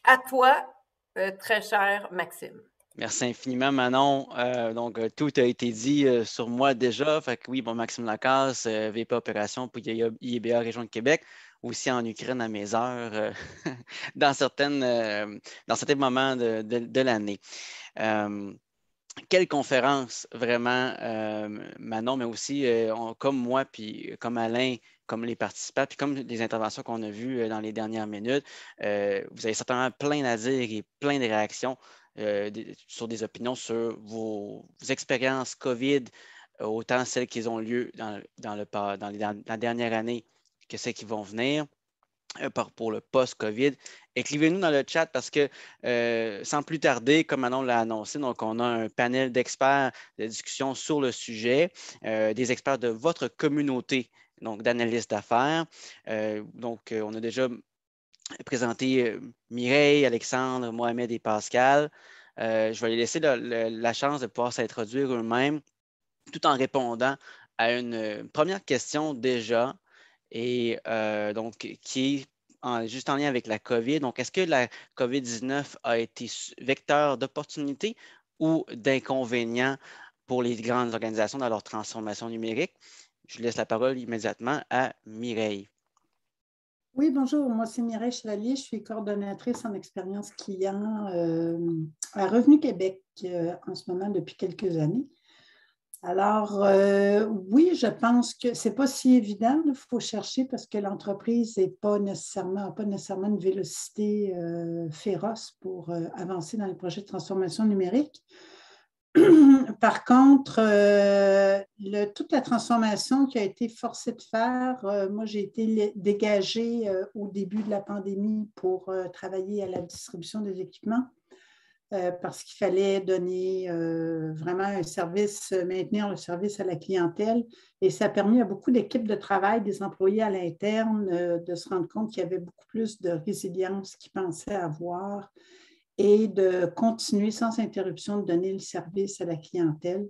À toi, très cher Maxime. Merci infiniment, Manon. Donc, tout a été dit sur moi déjà. Fait que oui, bon, Maxime Lacasse, VP Opération pour IBA Région de Québec, aussi en Ukraine à mes heures, dans certains moments de l'année. Quelle conférence, vraiment, Manon, mais aussi comme moi, puis comme Alain, comme les participants, puis comme les interventions qu'on a vues dans les dernières minutes, vous avez certainement plein à dire et plein de réactions sur des opinions sur vos expériences COVID, autant celles qui ont lieu dans la dernière année qu'est-ce qui vont venir pour le post-COVID. Écrivez-nous dans le chat parce que sans plus tarder, comme Manon l'a annoncé, donc on a un panel d'experts de discussion sur le sujet, des experts de votre communauté, donc d'analystes d'affaires. On a déjà présenté Mireille, Alexandre, Mohamed et Pascal. Je vais les laisser la chance de pouvoir s'introduire eux-mêmes tout en répondant à une première question déjà, et donc qui est juste en lien avec la COVID. Donc, est-ce que la COVID-19 a été vecteur d'opportunités ou d'inconvénients pour les grandes organisations dans leur transformation numérique? Je laisse la parole immédiatement à Mireille. Oui, bonjour, moi c'est Mireille Chevalier, je suis coordonnatrice en expérience client à Revenu Québec en ce moment depuis quelques années. Alors, oui, je pense que ce n'est pas si évident, il faut chercher parce que l'entreprise n'a pas nécessairement une vélocité féroce pour avancer dans les projets de transformation numérique. Par contre, toute la transformation qui a été forcée de faire, moi j'ai été dégagée au début de la pandémie pour travailler à la distribution des équipements parce qu'il fallait donner vraiment un service, maintenir le service à la clientèle, et ça a permis à beaucoup d'équipes de travail, des employés à l'interne, de se rendre compte qu'il y avait beaucoup plus de résilience qu'ils pensaient avoir et de continuer sans interruption de donner le service à la clientèle.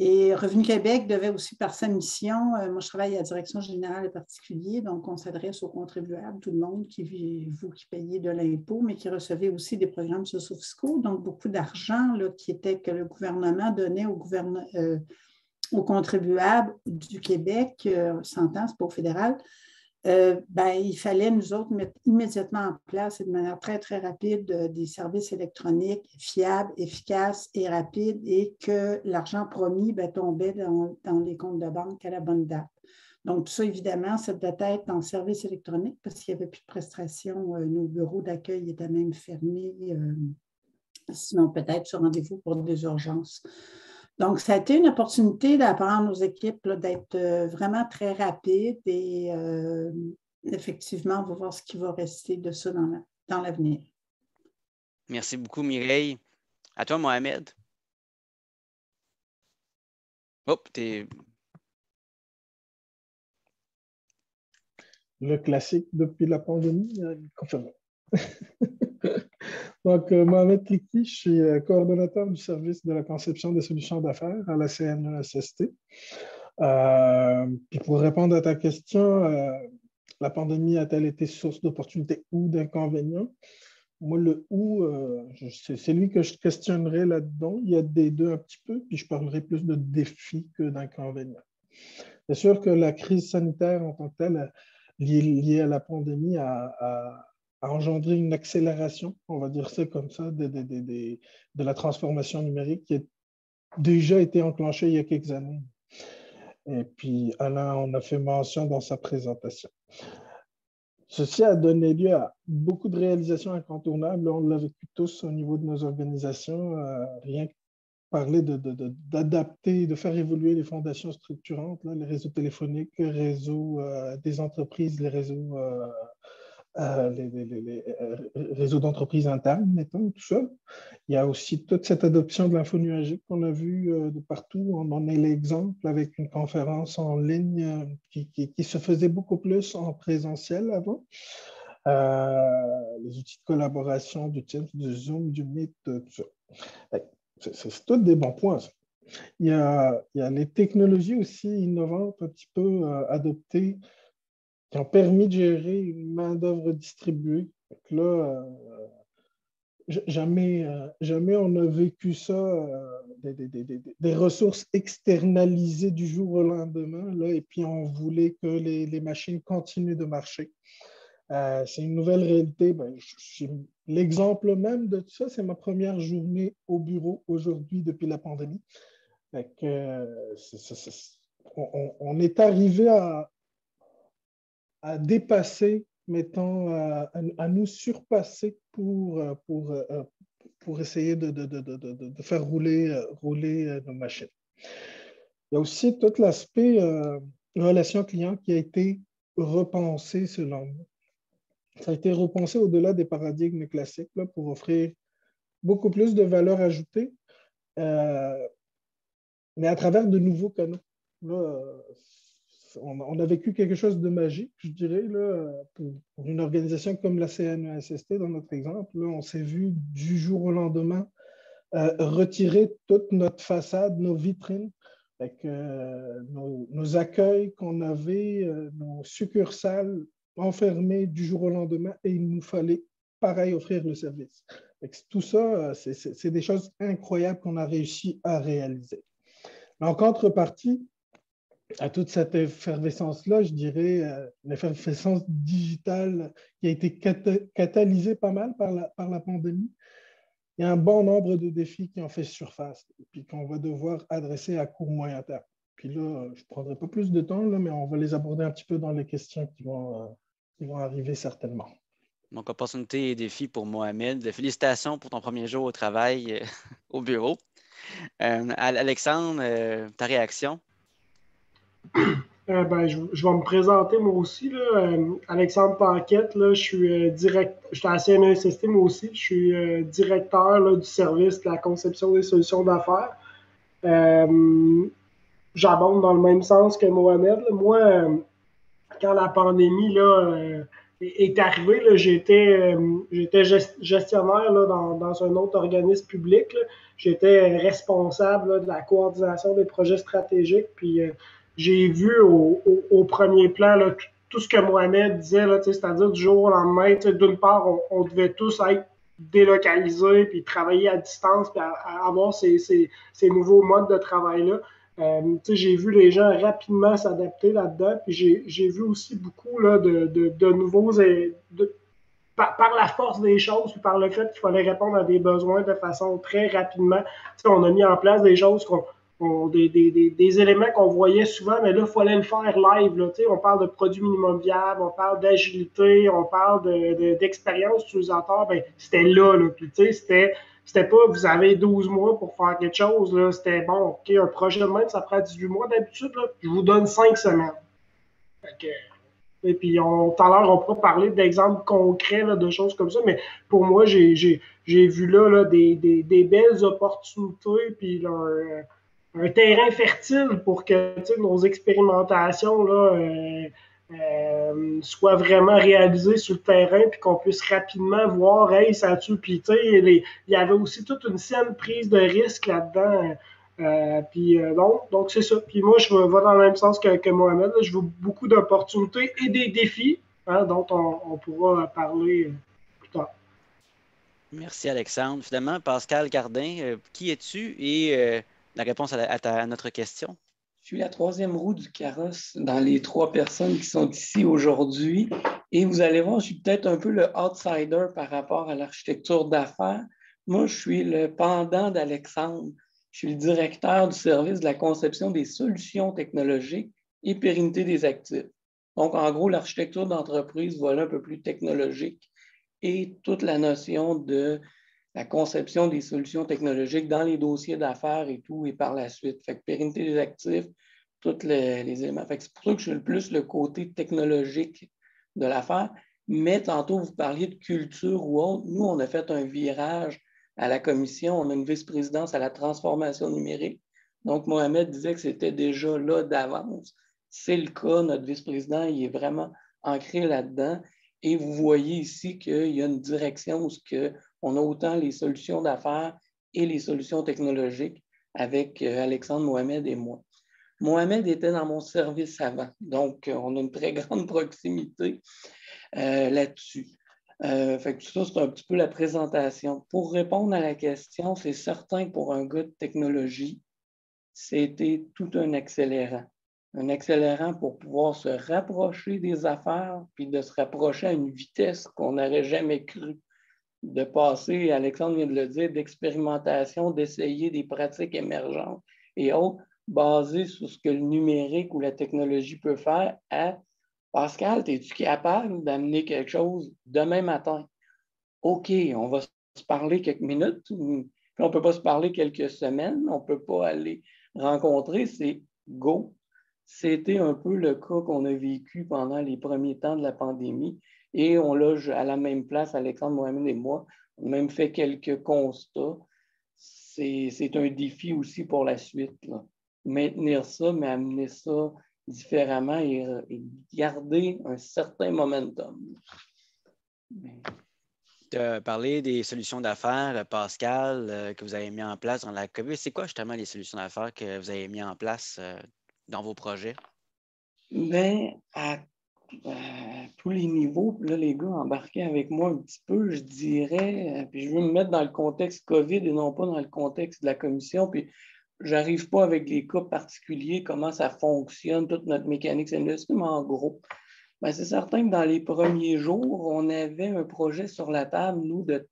Et Revenu Québec devait aussi, par sa mission, moi je travaille à la direction générale des particuliers, donc on s'adresse aux contribuables, tout le monde, vous qui payez de l'impôt, mais qui recevez aussi des programmes socio-fiscaux, donc beaucoup d'argent que le gouvernement donnait aux contribuables du Québec, s'entend, ce n'est pas au fédéral. Il fallait, nous autres, mettre immédiatement en place et de manière très, très rapide des services électroniques fiables, efficaces et rapides, et que l'argent promis tombait dans les comptes de banque à la bonne date. Donc, tout ça, évidemment, ça devait être en service électronique parce qu'il n'y avait plus de prestations. Nos bureaux d'accueil étaient même fermés, sinon peut-être sur rendez-vous pour des urgences. Donc, ça a été une opportunité d'apprendre aux équipes d'être vraiment très rapides et effectivement, on va voir ce qui va rester de ça dans l'avenir. Merci beaucoup, Mireille. À toi, Mohamed. Le classique depuis la pandémie, confirmé. Donc, Mohamed Kiki, je suis coordonnateur du service de la conception des solutions d'affaires à la CNESST. Puis pour répondre à ta question, la pandémie a-t-elle été source d'opportunités ou d'inconvénients? Moi, le ou, c'est lui que je questionnerai là-dedans. Il y a des deux un petit peu, puis je parlerai plus de défis que d'inconvénients. C'est sûr que la crise sanitaire en tant que telle, liée à la pandémie, a engendré une accélération, on va dire ça comme ça, de la transformation numérique qui a déjà été enclenchée il y a quelques années. Et puis, Alain en a fait mention dans sa présentation. Ceci a donné lieu à beaucoup de réalisations incontournables. On l'a vécu tous au niveau de nos organisations. Rien que parler d'adapter, de faire évoluer les fondations structurantes, là, les réseaux téléphoniques, les réseaux des entreprises, les réseaux réseaux d'entreprises internes, mettons, tout ça. Il y a aussi toute cette adoption de l'info nuagique qu'on a vu de partout. On en est l'exemple avec une conférence en ligne qui se faisait beaucoup plus en présentiel avant. Les outils de collaboration du Teams, du Zoom, du Meet, tout ça. C'est tous des bons points, ça. Il y a les technologies aussi innovantes, un petit peu adoptées, qui ont permis de gérer une main-d'œuvre distribuée. Donc là, jamais on a vécu ça, des ressources externalisées du jour au lendemain, là, et puis on voulait que les machines continuent de marcher. C'est une nouvelle réalité. L'exemple même de tout ça, c'est ma première journée au bureau aujourd'hui depuis la pandémie. On est arrivé à dépasser, mettons, à nous surpasser pour essayer de faire rouler nos machines. Il y a aussi tout l'aspect relation client qui a été repenser ce lendemain. Ça a été repensé au-delà des paradigmes classiques là, pour offrir beaucoup plus de valeur ajoutée, mais à travers de nouveaux canaux. Là, on a vécu quelque chose de magique, je dirais, là, pour une organisation comme la CNESST, dans notre exemple. Là, on s'est vu du jour au lendemain retirer toute notre façade, nos vitrines, avec, nos accueils qu'on avait, nos succursales enfermées du jour au lendemain, et il nous fallait, pareil, offrir le service. Tout ça, c'est des choses incroyables qu'on a réussi à réaliser. En contrepartie, à toute cette effervescence-là, je dirais l'effervescence digitale qui a été catalysée pas mal par la pandémie, il y a un bon nombre de défis qui ont fait surface et puis qu'on va devoir adresser à court moyen terme. Puis là, je ne prendrai pas plus de temps, là, mais on va les aborder un petit peu dans les questions qui vont arriver certainement. Donc, opportunités et défis pour Mohamed. Félicitations pour ton premier jour au travail au bureau. Alexandre, ta réaction? Je vais me présenter moi aussi. Là. Alexandre Paquette, là, je suis à la CNESST moi aussi. Je suis directeur là, du service de la conception des solutions d'affaires. J'abonde dans le même sens que Mohamed. Là. Moi, quand la pandémie là, est arrivée, là, j'étais gestionnaire là, dans un autre organisme public. Là. J'étais responsable là, de la coordination des projets stratégiques. Puis j'ai vu au premier plan là, tout ce que Mohamed disait, là, c'est-à-dire du jour au lendemain, d'une part, on devait tous être délocalisés, puis travailler à distance, puis à avoir ces nouveaux modes de travail-là. J'ai vu les gens rapidement s'adapter là-dedans, puis j'ai vu aussi beaucoup là, de nouveaux... par la force des choses, puis par le fait qu'il fallait répondre à des besoins de façon très rapidement. On a mis en place des choses des éléments qu'on voyait souvent, mais là, il fallait le faire live. Là, on parle de produits minimum viables, on parle d'agilité, on parle d'expérience utilisateur. Ben, c'était là. Puis, c'était pas vous avez 12 mois pour faire quelque chose. Là. C'était bon, OK, un projet de même, ça prend 18 mois d'habitude. Là, je vous donne 5 semaines. Et puis, tout à l'heure, on pourra parler d'exemples concrets là, de choses comme ça, mais pour moi, j'ai vu là des belles opportunités, puis un terrain fertile pour que nos expérimentations là, soient vraiment réalisées sur le terrain, puis qu'on puisse rapidement voir, hey, ça tue. Puis, il y avait aussi toute une saine prise de risque là-dedans. Donc, c'est ça. Puis moi, je vais dans le même sens que Mohamed. Là, je veux beaucoup d'opportunités et des défis dont on pourra parler plus tard. Merci, Alexandre. Finalement, Pascal Gardin, qui es-tu et la réponse à notre question? Je suis la troisième roue du carrosse dans les 3 personnes qui sont ici aujourd'hui. Et vous allez voir, je suis peut-être un peu le outsider par rapport à l'architecture d'affaires. Moi, je suis le pendant d'Alexandre. Je suis le directeur du service de la conception des solutions technologiques et pérennité des actifs. Donc, en gros, l'architecture d'entreprise, voilà un peu plus technologique et toute la notion de la conception des solutions technologiques dans les dossiers d'affaires et tout, et par la suite. Fait que pérennité des actifs, tous les éléments. Fait que c'est pour ça que je suis le plus le côté technologique de l'affaire. Mais tantôt, vous parliez de culture ou autre. Nous, on a fait un virage à la commission. On a une vice-présidence à la transformation numérique. Donc, Mohamed disait que c'était déjà là d'avance. C'est le cas. Notre vice-président, il est vraiment ancré là-dedans. Et vous voyez ici qu'il y a une direction où on a autant les solutions d'affaires et les solutions technologiques avec Alexandre, Mohamed et moi. Mohamed était dans mon service avant, donc on a une très grande proximité là-dessus. Fait que tout ça, c'est un petit peu la présentation. Pour répondre à la question, c'est certain que pour un gars de technologie, c'était tout un accélérant. Un accélérant pour pouvoir se rapprocher des affaires, puis de se rapprocher à une vitesse qu'on n'aurait jamais cru. De passer, Alexandre vient de le dire, d'expérimentation, d'essayer des pratiques émergentes et autres, basées sur ce que le numérique ou la technologie peut faire, à Pascal, es-tu capable d'amener quelque chose demain matin? OK, on va se parler quelques minutes, puis on ne peut pas se parler quelques semaines, on ne peut pas aller rencontrer, c'est go. C'était un peu le cas qu'on a vécu pendant les premiers temps de la pandémie. Et on l'a à la même place, Alexandre, Mohamed et moi, on a même fait quelques constats. C'est un défi aussi pour la suite, là. Maintenir ça, mais amener ça différemment et garder un certain momentum. Tu as parlé des solutions d'affaires, Pascal, que vous avez mis en place dans la COVID. C'est quoi justement les solutions d'affaires que vous avez mis en place dans vos projets? Bien, à tous les niveaux, là, les gars embarquaient avec moi un petit peu, je dirais, puis je veux me mettre dans le contexte COVID et non pas dans le contexte de la commission, puis j'arrive pas avec les cas particuliers, comment ça fonctionne, toute notre mécanique, c'est mais en gros, ben, c'est certain que dans les premiers jours, on avait un projet sur la table, nous, de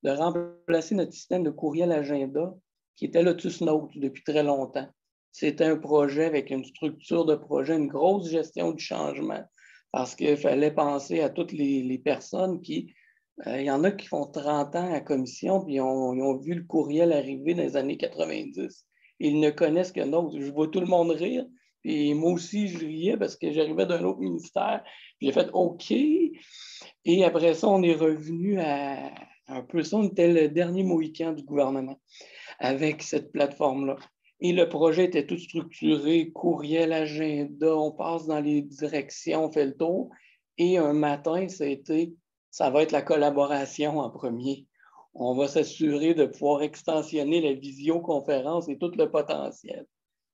remplacer notre système de courriel agenda qui était Lotus Notes depuis très longtemps. C'était un projet avec une structure de projet, une grosse gestion du changement, parce qu'il fallait penser à toutes les personnes qui... Il y en a qui font 30 ans à la commission, puis ils ont vu le courriel arriver dans les années 90. Ils ne connaissent que Notes. Je vois tout le monde rire. Puis moi aussi, je riais parce que j'arrivais d'un autre ministère. J'ai fait OK. Et après ça, on est revenu à un peu ça. On était le dernier Mohican du gouvernement avec cette plateforme-là. Et le projet était tout structuré, courriel, agenda, on passe dans les directions, on fait le tour. Et un matin, ça va être la collaboration en premier. On va s'assurer de pouvoir extensionner la visioconférence et tout le potentiel.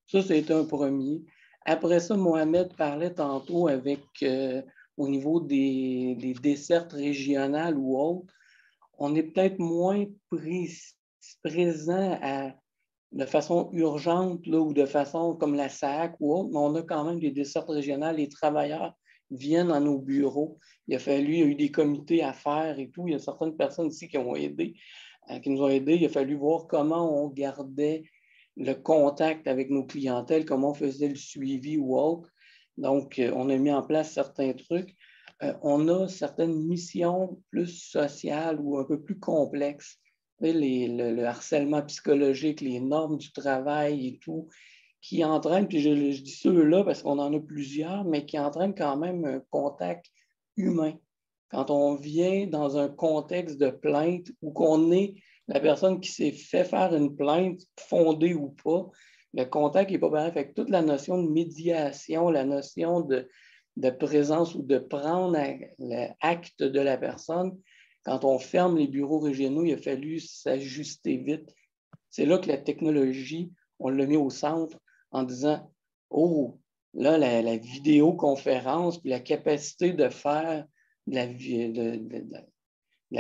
Ça, c'est un premier. Après ça, Mohamed parlait tantôt au niveau des dessertes régionales ou autres. On est peut-être moins présent de façon urgente là, ou de façon comme la SAC ou autre, mais on a quand même des dessertes régionales. Les travailleurs viennent à nos bureaux. Il y a eu des comités à faire et tout. Il y a certaines personnes ici qui nous ont aidés. Il a fallu voir comment on gardait le contact avec nos clientèles, comment on faisait le suivi ou autre. Donc, on a mis en place certains trucs. On a certaines missions plus sociales ou un peu plus complexes. Le harcèlement psychologique, les normes du travail et tout, qui entraînent, puis je dis ceux-là parce qu'on en a plusieurs, mais qui entraînent quand même un contact humain. Quand on vient dans un contexte de plainte ou qu'on est la personne qui s'est fait faire une plainte, fondée ou pas, le contact n'est pas pareil. Fait que toute la notion de médiation, la notion de présence ou de prendre l'acte de la personne, quand on ferme les bureaux régionaux, il a fallu s'ajuster vite. C'est là que la technologie, on l'a mis au centre en disant « Oh, là, la vidéoconférence, puis la capacité de faire la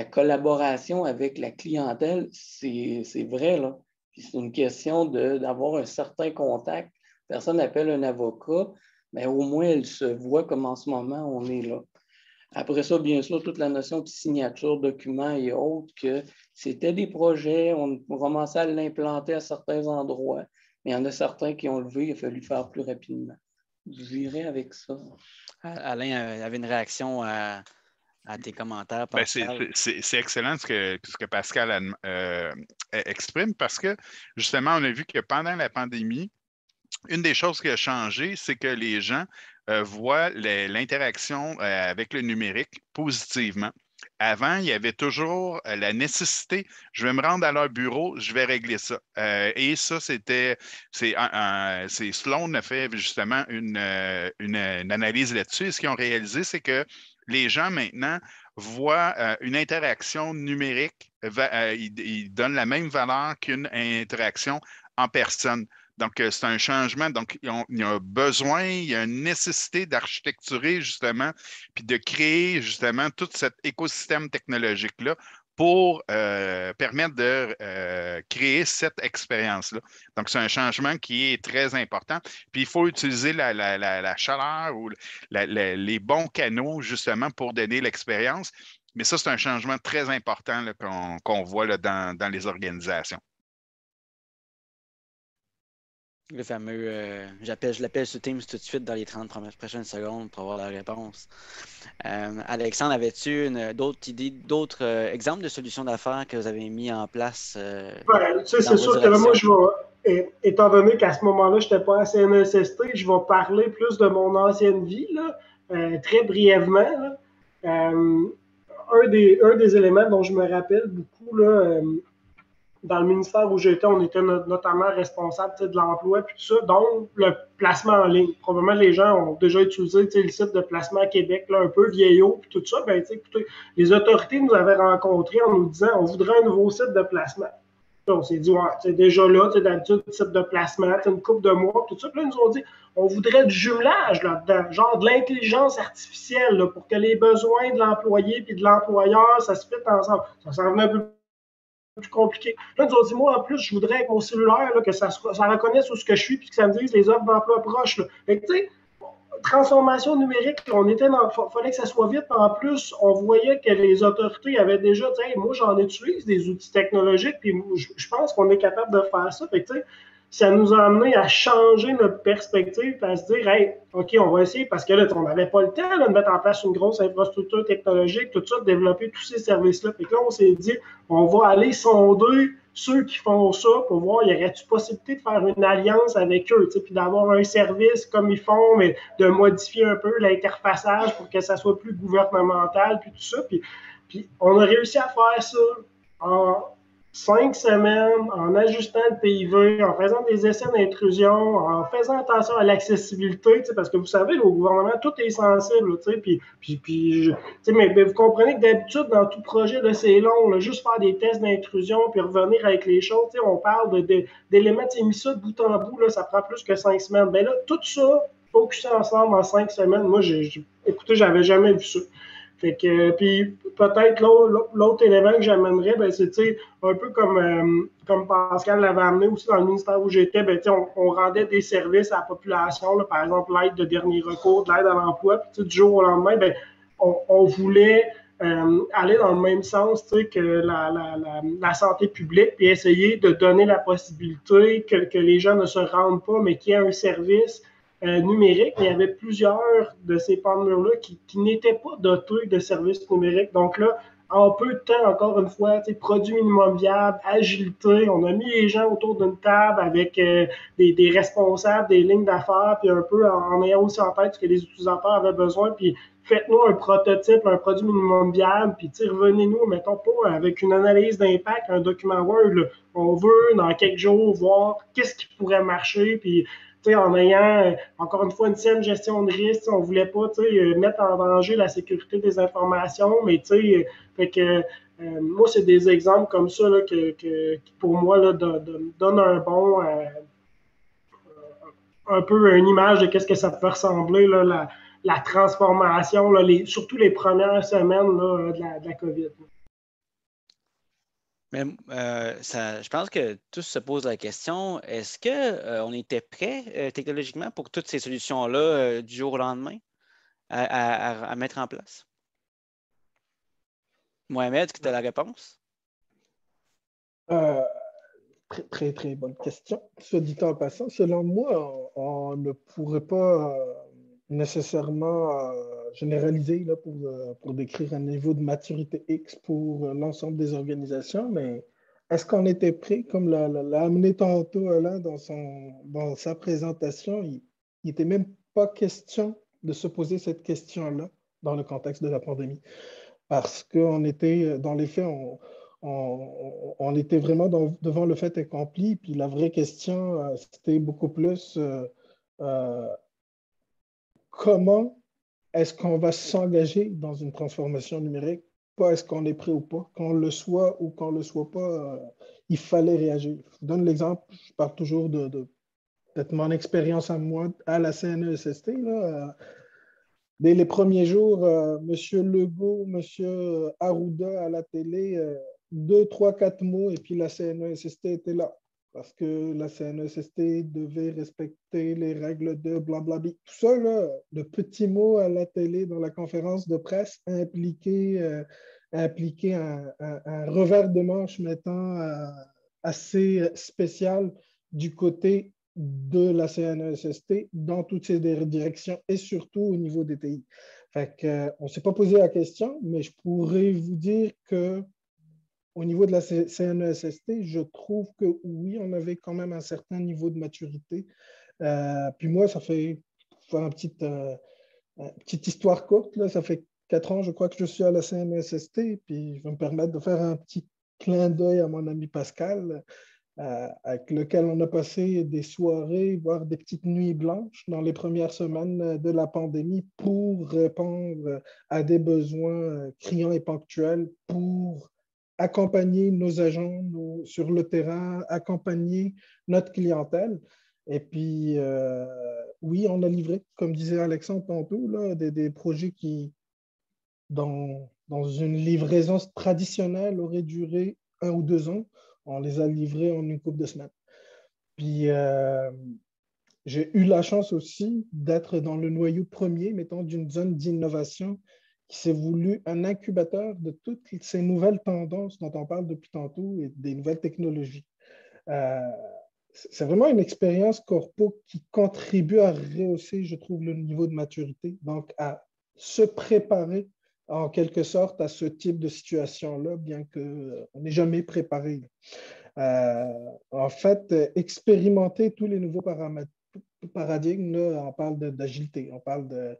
collaboration avec la clientèle, c'est vrai, là. C'est une question d'avoir un certain contact. Personne n'appelle un avocat, mais au moins, elle se voit comme en ce moment, on est là. Après ça, bien sûr, toute la notion de signature, documents et autres, que c'était des projets, on commençait à l'implanter à certains endroits, mais il y en a certains qui ont levé, il a fallu faire plus rapidement. Je dirais avec ça. Alain avait une réaction à tes commentaires, Pascal. C'est excellent ce que Pascal exprime parce que, justement, on a vu que pendant la pandémie, une des choses qui a changé, c'est que les gens voient l'interaction avec le numérique positivement. Avant, il y avait toujours la nécessité, je vais me rendre à leur bureau, je vais régler ça. Et ça, Sloan a fait justement une analyse là-dessus. Et ce qu'ils ont réalisé, c'est que les gens maintenant voient une interaction numérique, ils donnent la même valeur qu'une interaction en personne. Donc, c'est un changement. Donc, il y a besoin, il y a une nécessité d'architecturer justement, puis de créer justement tout cet écosystème technologique-là pour permettre de créer cette expérience-là. Donc, c'est un changement qui est très important. Puis, il faut utiliser la chaleur ou les bons canaux justement pour donner l'expérience. Mais ça, c'est un changement très important là, qu'on voit là, dans les organisations. Le fameux, je l'appelle sur Teams tout de suite dans les 30 prochaines secondes pour avoir la réponse. Alexandre, avais-tu d'autres idées, d'autres exemples de solutions d'affaires que vous avez mis en place? C'est sûr que là, moi, étant donné qu'à ce moment-là, je n'étais pas à CNESST, je vais parler plus de mon ancienne vie, là, très brièvement. Là. Un des éléments dont je me rappelle beaucoup, là, dans le ministère où j'étais, on était notamment responsable de l'emploi puis tout ça, donc le placement en ligne. Probablement les gens ont déjà utilisé le site de placement à Québec, là, un peu vieillot puis tout ça. Ben, écoutez, les autorités nous avaient rencontrés en nous disant on voudrait un nouveau site de placement. Puis on s'est dit, ouais, c'est déjà là, d'habitude, site de placement, une couple de mois, tout ça. Puis là, ils nous ont dit, on voudrait du jumelage là-dedans, genre de l'intelligence artificielle, là, pour que les besoins de l'employé et de l'employeur, ça se fait ensemble. Ça s'en venait un peu plus compliqué. Là, ils nous ont dit, moi, en plus, je voudrais avec mon cellulaire là, que ça reconnaisse où ce que je suis puis que ça me dise les offres d'emploi proches. Là. Fait que, tu sais, transformation numérique, on était fallait que ça soit vite. En plus, on voyait que les autorités avaient déjà, tu sais, moi, j'en utilise des outils technologiques, puis je pense qu'on est capable de faire ça. Fait que, tu sais, ça nous a amené à changer notre perspective, à se dire, hey, OK, on va essayer, parce que là, on n'avait pas le temps là, de mettre en place une grosse infrastructure technologique, tout ça, de développer tous ces services-là. Puis là, on s'est dit, on va aller sonder ceux qui font ça pour voir, y aurait-il possibilité de faire une alliance avec eux, puis d'avoir un service comme ils font, mais de modifier un peu l'interfaçage pour que ça soit plus gouvernemental, puis tout ça. Puis on a réussi à faire ça en 5 semaines, en ajustant le PIV, en faisant des essais d'intrusion, en faisant attention à l'accessibilité, parce que vous savez, au gouvernement, tout est sensible, mais vous comprenez que d'habitude, dans tout projet, là, c'est long, là, juste faire des tests d'intrusion, puis revenir avec les choses, on parle d'éléments, mis ça de bout en bout, là, ça prend plus que 5 semaines. Ben là, tout ça, focusé ensemble en 5 semaines, moi, écoutez, j'avais jamais vu ça. Fait que, puis peut-être l'autre élément que j'amènerais, ben, c'est un peu comme Pascal l'avait amené aussi dans le ministère où j'étais, ben, on rendait des services à la population, là, par exemple l'aide de dernier recours, de l'aide à l'emploi, puis du jour au lendemain, ben, on voulait aller dans le même sens que la santé publique, puis essayer de donner la possibilité que les gens ne se rendent pas, mais qu'il y ait un service numérique, mais il y avait plusieurs de ces pans de mur-là qui n'étaient pas dotés de services numériques. Donc là, en peu de temps, encore une fois, produit minimum viable, agilité, on a mis les gens autour d'une table avec des responsables, des lignes d'affaires, puis un peu en ayant aussi en tête ce que les utilisateurs avaient besoin, puis faites-nous un prototype, un produit minimum viable, puis revenez-nous, mettons pas avec une analyse d'impact, un document Word, là. On veut, dans quelques jours, voir qu'est-ce qui pourrait marcher, puis en ayant, encore une fois, une saine gestion de risque, on ne voulait pas mettre en danger la sécurité des informations, mais fait que moi, c'est des exemples comme ça là, qui, pour moi, là, donnent un peu une image de qu'est-ce que ça peut ressembler, là, la transformation, là, surtout les premières semaines là, de la COVID. Mais je pense que tous se posent la question, est-ce qu'on était prêt technologiquement pour toutes ces solutions-là du jour au lendemain à mettre en place? Mohamed, est-ce que tu as la réponse? Très, très, très bonne question. Soit dit en passant, selon moi, on ne pourrait pas nécessairement généraliser là, pour décrire un niveau de maturité X pour l'ensemble des organisations, mais est-ce qu'on était prêt, comme l'a amené tantôt Alain dans sa présentation, il n'était même pas question de se poser cette question-là dans le contexte de la pandémie. Parce qu'on était, dans les faits, on était vraiment devant le fait accompli. Puis la vraie question, c'était beaucoup plus comment est-ce qu'on va s'engager dans une transformation numérique? Pas est-ce qu'on est prêt ou pas. Qu'on le soit ou qu'on ne le soit pas, il fallait réagir. Je vous donne l'exemple, je parle toujours de peut-être mon expérience à moi à la CNESST. Dès les premiers jours, M. Legault, M. Arruda à la télé, 2, 3, 4 mots, et puis la CNESST était là. Parce que la CNESST devait respecter les règles de blablabla. Tout ça, là, de petits mots à la télé, dans la conférence de presse, impliquait un revers de manche, mettant assez spécial du côté de la CNESST dans toutes ces directions et surtout au niveau des TI. Fait que, on ne s'est pas posé la question, mais je pourrais vous dire que au niveau de la CNESST, je trouve que oui, on avait quand même un certain niveau de maturité. Puis moi, ça fait, pour faire une petite histoire courte, là, ça fait 4 ans, je crois que je suis à la CNESST, puis je vais me permettre de faire un petit clin d'œil à mon ami Pascal, avec lequel on a passé des soirées, voire des petites nuits blanches dans les premières semaines de la pandémie pour répondre à des besoins criants et ponctuels, pour accompagner nos agents sur le terrain, accompagner notre clientèle. Et puis, oui, on a livré, comme disait Alexandre tantôt, là, des projets qui, dans une livraison traditionnelle, auraient duré 1 ou 2 ans. On les a livrés en une couple de semaines. Puis, j'ai eu la chance aussi d'être dans le noyau premier, mettons, d'une zone d'innovation qui s'est voulu un incubateur de toutes ces nouvelles tendances dont on parle depuis tantôt et des nouvelles technologies. C'est vraiment une expérience corpo qui contribue à rehausser, je trouve, le niveau de maturité, donc à se préparer en quelque sorte à ce type de situation-là, bien qu'on n'ait jamais préparé. En fait, expérimenter tous les nouveaux paradigmes, là, on parle d'agilité, on parle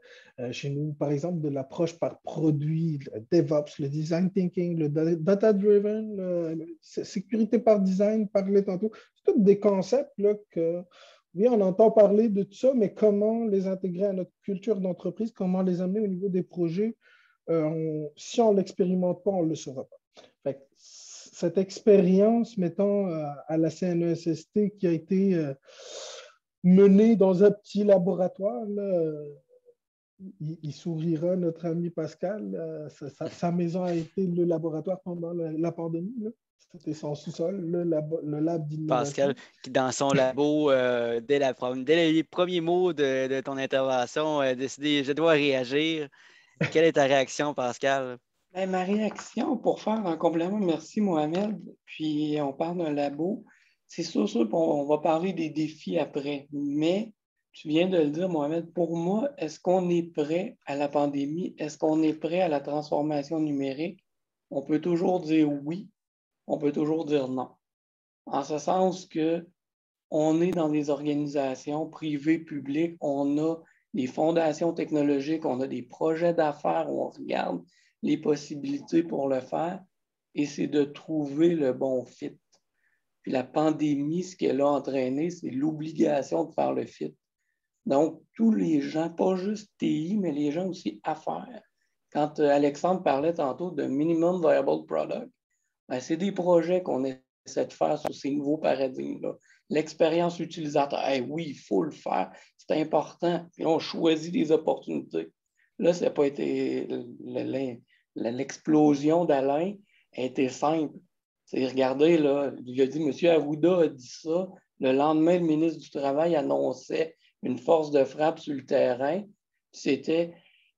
chez nous, par exemple, de l'approche par produit, le DevOps, le design thinking, le data-driven, la sécurité par design, parler tantôt. C'est tous des concepts là, que, oui, on entend parler de tout ça, mais comment les intégrer à notre culture d'entreprise, comment les amener au niveau des projets, si on ne l'expérimente pas, on ne le saura pas. Fait que cette expérience, mettons, à la CNESST qui a été menée dans un petit laboratoire, là, il sourira, notre ami Pascal. Sa maison a été le laboratoire pendant la pandémie. C'était son sous-sol, le lab d'innovation. Pascal, qui dans son labo, dès les premiers mots de ton intervention, a décidé, je dois réagir. Quelle est ta réaction, Pascal? Ben, ma réaction, pour faire un complément, merci Mohamed, puis on parle d'un labo. C'est sûr qu'on va parler des défis après, mais tu viens de le dire, Mohamed, pour moi, est-ce qu'on est prêt à la pandémie? Est-ce qu'on est prêt à la transformation numérique? On peut toujours dire oui, on peut toujours dire non. En ce sens que on est dans des organisations privées, publiques, on a des fondations technologiques, on a des projets d'affaires où on regarde les possibilités pour le faire, et c'est de trouver le bon fit. Puis la pandémie, ce qu'elle a entraîné, c'est l'obligation de faire le fit. Donc, tous les gens, pas juste TI, mais les gens aussi affaires. Quand Alexandre parlait tantôt de Minimum Viable Product, ben, c'est des projets qu'on essaie de faire sur ces nouveaux paradigmes-là. L'expérience utilisateur, hey, oui, il faut le faire, c'est important. Puis on choisit des opportunités. Là, ça n'a pas été l'explosion d'Alain a été simple. C'est, regardez, là, il a dit, M. Arruda a dit ça. Le lendemain, le ministre du Travail annonçait une force de frappe sur le terrain. C'était,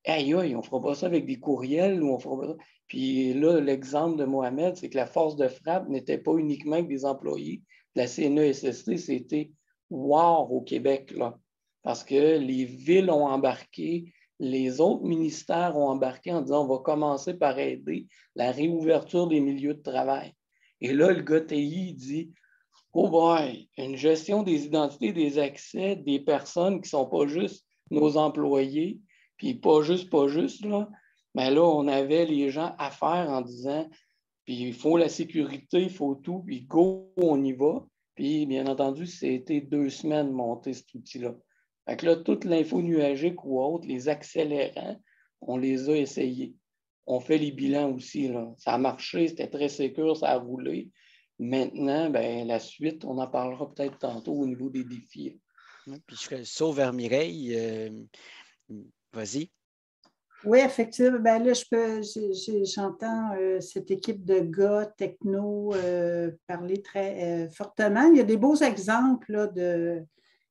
aïe, aïe, on ne fera pas ça avec des courriels ou on fera pas ça. Puis là, l'exemple de Mohamed, c'est que la force de frappe n'était pas uniquement avec des employés. La CNESST, c'était wow au Québec, là. Parce que les villes ont embarqué, les autres ministères ont embarqué en disant on va commencer par aider la réouverture des milieux de travail. Et là, le gars TI dit oh boy, une gestion des identités, des accès, des personnes qui ne sont pas juste nos employés, puis pas juste, là. Mais là, on avait les gens à faire en disant puis il faut la sécurité, il faut tout, puis go, on y va. Puis, bien entendu, c'était 2 semaines monter cet outil-là. Fait que là, toute l'info nuagique ou autre, les accélérants, on les a essayés. On fait les bilans aussi, là. Ça a marché, c'était très sécure, ça a roulé. Maintenant, ben, la suite, on en parlera peut-être tantôt au niveau des défis. Puis je ferai le saut vers Mireille. Vas-y. Oui, effectivement. Ben là, j'entends cette équipe de gars techno parler très fortement. Il y a des beaux exemples là,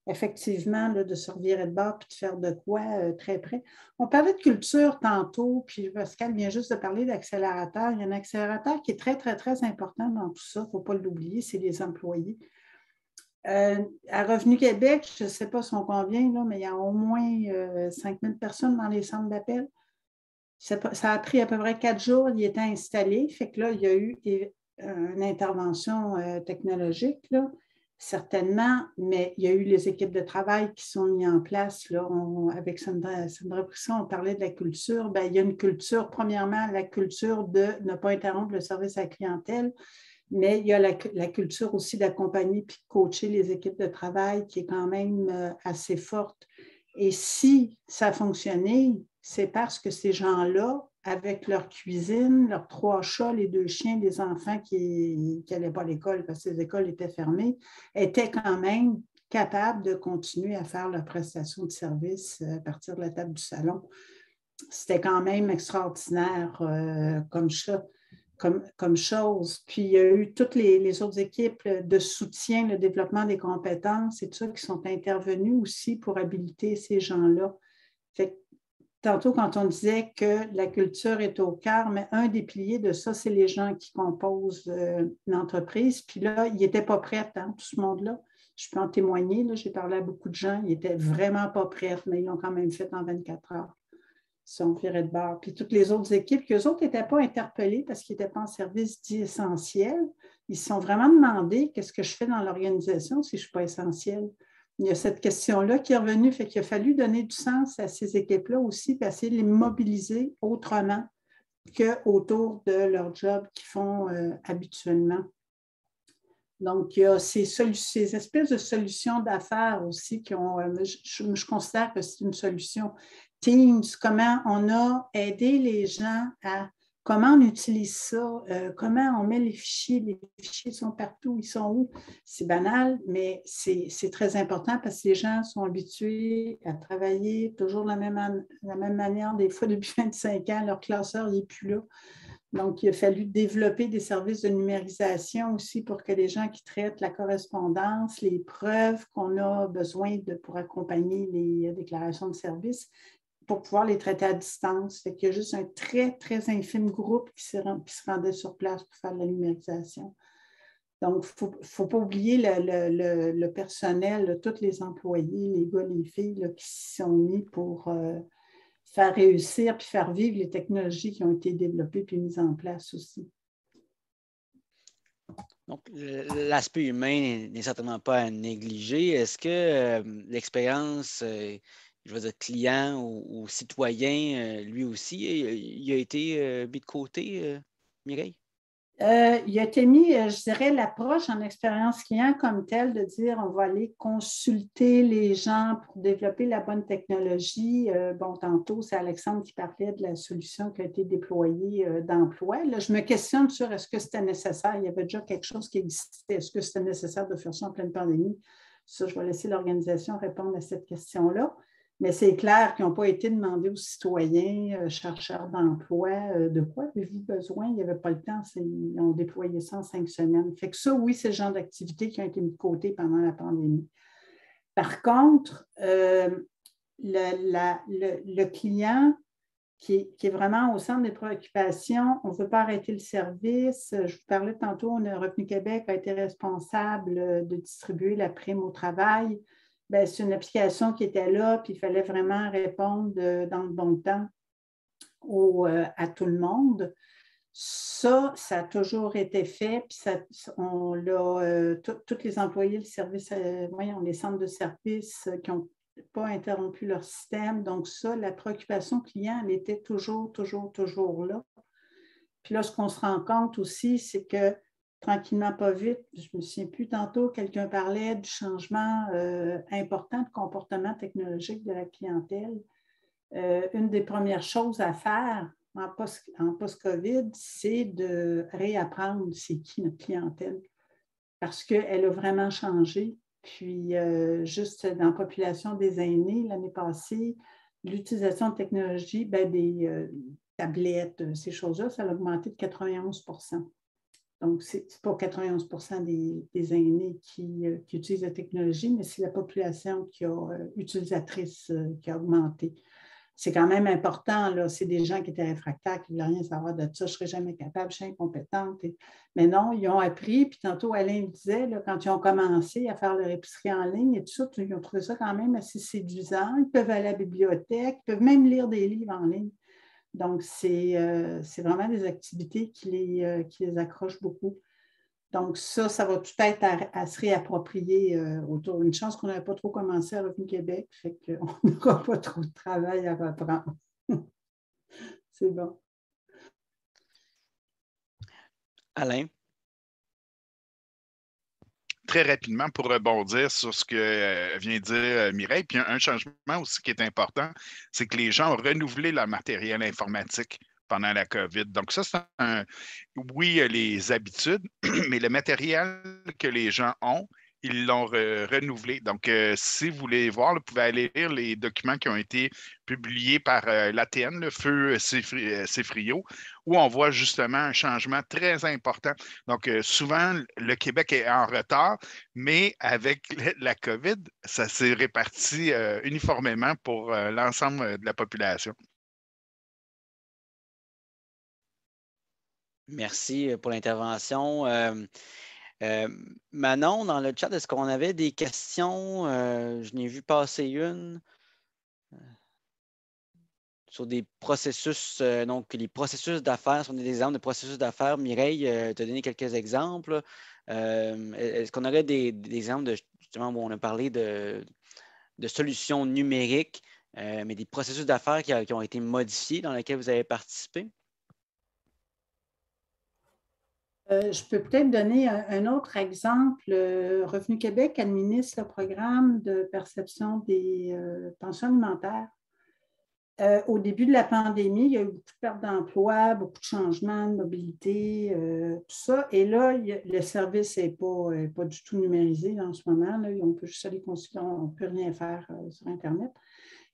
effectivement, là, de se revirer de bord et de faire de quoi très près. On parlait de culture tantôt, puis Pascal vient juste de parler d'accélérateur. Il y a un accélérateur qui est très, très, très important dans tout ça. Il ne faut pas l'oublier, c'est les employés. À Revenu Québec, je ne sais pas si on convient, là, mais il y a au moins 5000 personnes dans les centres d'appel. Ça a pris à peu près 4 jours, il était installé. Fait que là, il y a eu une intervention technologique, là, certainement, mais il y a eu les équipes de travail qui sont mises en place. Là, avec Sandra Brisson, on parlait de la culture. Bien, il y a une culture, premièrement, la culture de ne pas interrompre le service à la clientèle, mais il y a la culture aussi d'accompagner puis de coacher les équipes de travail qui est quand même assez forte. Et si ça a fonctionné, c'est parce que ces gens-là, avec leur cuisine, leurs 3 chats, les 2 chiens, les enfants qui n'allaient pas à l'école parce que les écoles étaient fermées, étaient quand même capables de continuer à faire leur prestation de service à partir de la table du salon. C'était quand même extraordinaire comme chose. Puis il y a eu toutes les autres équipes de soutien, le développement des compétences et tout ça qui sont intervenues aussi pour habiliter ces gens-là. Fait que, tantôt, quand on disait que la culture est au cœur, mais un des piliers de ça, c'est les gens qui composent une entreprise. Puis là, ils n'étaient pas prêts, hein, tout ce monde-là. Je peux en témoigner, là, j'ai parlé à beaucoup de gens, ils n'étaient vraiment pas prêts, mais ils l'ont quand même fait en 24 heures. Ils sont virés de bord. Puis toutes les autres équipes, qu'eux autres n'étaient pas interpellés parce qu'ils n'étaient pas en service dit essentiel. Ils se sont vraiment demandé qu'est-ce que je fais dans l'organisation si je ne suis pas essentiel. Il y a cette question-là qui est revenue, fait qu'il a fallu donner du sens à ces équipes-là aussi, puis essayer de les mobiliser autrement qu'autour de leur job qu'ils font habituellement. Donc, il y a ces espèces de solutions d'affaires aussi qui ont, je considère que c'est une solution. Teams, comment on a aidé les gens à comment on utilise ça, comment on met les fichiers sont partout, ils sont où? C'est banal, mais c'est très important parce que les gens sont habitués à travailler toujours de la même manière, des fois depuis 25 ans, leur classeur n'est plus là. Donc, il a fallu développer des services de numérisation aussi pour que les gens qui traitent la correspondance, les preuves qu'on a besoin pour accompagner les déclarations de services, pour pouvoir les traiter à distance. Fait qu'il y a juste un très, très infime groupe qui se rendait sur place pour faire de la numérisation. Donc, il ne faut pas oublier le personnel, tous les employés, les gars, les filles là, qui s'y sont mis pour faire réussir puis faire vivre les technologies qui ont été développées puis mises en place aussi. Donc, l'aspect humain n'est certainement pas à négliger. Est-ce que l'expérience, je veux dire, client ou citoyen, lui aussi, il a été mis de côté, Mireille? Il a été mis, je dirais, l'approche en expérience client comme telle de dire on va aller consulter les gens pour développer la bonne technologie. Bon, tantôt, c'est Alexandre qui parlait de la solution qui a été déployée d'emploi. Là, je me questionne sur est-ce que c'était nécessaire. Il y avait déjà quelque chose qui existait. Est-ce que c'était nécessaire de faire ça en pleine pandémie? Ça, je vais laisser l'organisation répondre à cette question-là. Mais c'est clair qu'ils n'ont pas été demandés aux citoyens, chercheurs d'emploi, de quoi avez-vous besoin? Il n'y avait pas le temps, ils ont déployé ça en 5 semaines. Fait que ça, oui, c'est le genre d'activités qui ont été mis de côté pendant la pandémie. Par contre, le client qui est vraiment au centre des préoccupations, on ne veut pas arrêter le service. Je vous parlais tantôt, Revenu Québec a été responsable de distribuer la prime au travail. Bien, c'est une application qui était là, puis il fallait vraiment répondre dans le bon temps à tout le monde. Ça a toujours été fait, puis tous les employés, le service, les centres de service qui n'ont pas interrompu leur système. Donc ça, la préoccupation client, elle était toujours là. Puis là, ce qu'on se rend compte aussi, c'est que tranquillement, pas vite, je ne me souviens plus tantôt, quelqu'un parlait du changement important de comportement technologique de la clientèle. Une des premières choses à faire en post-COVID, c'est de réapprendre c'est qui notre clientèle parce qu'elle a vraiment changé. Puis, juste dans la population des aînés, l'année passée, l'utilisation de technologies, des tablettes, ces choses-là, ça a augmenté de 91 %. Donc, ce n'est pas 91 % des aînés qui utilisent la technologie, mais c'est la population utilisatrice qui a augmenté. C'est quand même important, là. C'est des gens qui étaient réfractaires, qui ne voulaient rien savoir de ça. Je ne serais jamais capable, je suis incompétente. Mais non, ils ont appris. Puis tantôt, Alain le disait, là, quand ils ont commencé à faire leur épicerie en ligne et tout ça, ils ont trouvé ça quand même assez séduisant. Ils peuvent aller à la bibliothèque, ils peuvent même lire des livres en ligne. Donc, c'est vraiment des activités qui les accrochent beaucoup. Donc, ça va tout être à se réapproprier autour. Une chance qu'on n'avait pas trop commencé à Revenu Québec, fait qu'on n'aura pas trop de travail à reprendre. C'est bon. Alain? Très rapidement, pour rebondir sur ce que vient de dire Mireille, puis un changement aussi qui est important, c'est que les gens ont renouvelé leur matériel informatique pendant la COVID. Donc ça, c'est oui, les habitudes, mais le matériel que les gens ont, ils l'ont renouvelé. Donc, si vous voulez voir, vous pouvez aller lire les documents qui ont été publiés par l'ATN, le Feu CFRIO, où on voit justement un changement très important. Donc, souvent, le Québec est en retard, mais avec la COVID, ça s'est réparti uniformément pour l'ensemble de la population. Merci pour l'intervention. Manon, dans le chat, est-ce qu'on avait des questions? Je n'ai vu passer une sur des processus. Donc, les processus d'affaires sont des exemples de processus d'affaires. Mireille t'a donné quelques exemples. Est-ce qu'on aurait des exemples justement où on a parlé de solutions numériques, mais des processus d'affaires qui ont été modifiés dans lesquels vous avez participé? Je peux peut-être donner un autre exemple. Revenu Québec administre le programme de perception des pensions alimentaires. Au début de la pandémie, il y a eu beaucoup de pertes d'emploi, beaucoup de changements de mobilité, tout ça. Et là, le service n'est pas du tout numérisé en ce moment. Là. On peut juste aller consulter, on ne peut rien faire sur Internet.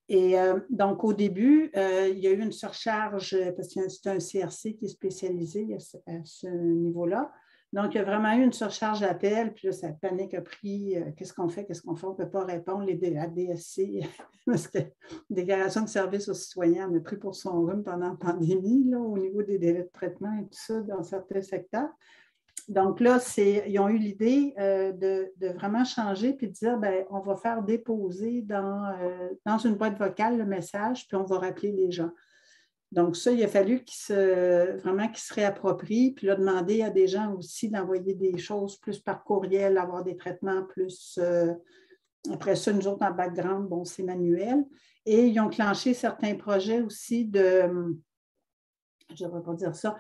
Et donc, au début, il y a eu une surcharge parce que c'est un CRC qui est spécialisé à ce niveau-là. Donc, il y a vraiment eu une surcharge d'appels, puis là, ça panique a pris. Qu'est-ce qu'on fait? On ne peut pas répondre. La DSC, parce que déclaration de service aux citoyens, on a pris pour son rhume pendant la pandémie, là, au niveau des délais de traitement et tout ça dans certains secteurs. Donc là, ils ont eu l'idée de vraiment changer puis de dire, bien, on va faire déposer dans une boîte vocale le message, puis on va rappeler les gens. Donc ça, il a fallu qu'ils se réapproprient, puis là, demander à des gens aussi d'envoyer des choses plus par courriel, avoir des traitements plus... après ça, nous autres, en background, bon, c'est manuel. Et ils ont clenché certains projets aussi je ne devrais pas dire ça,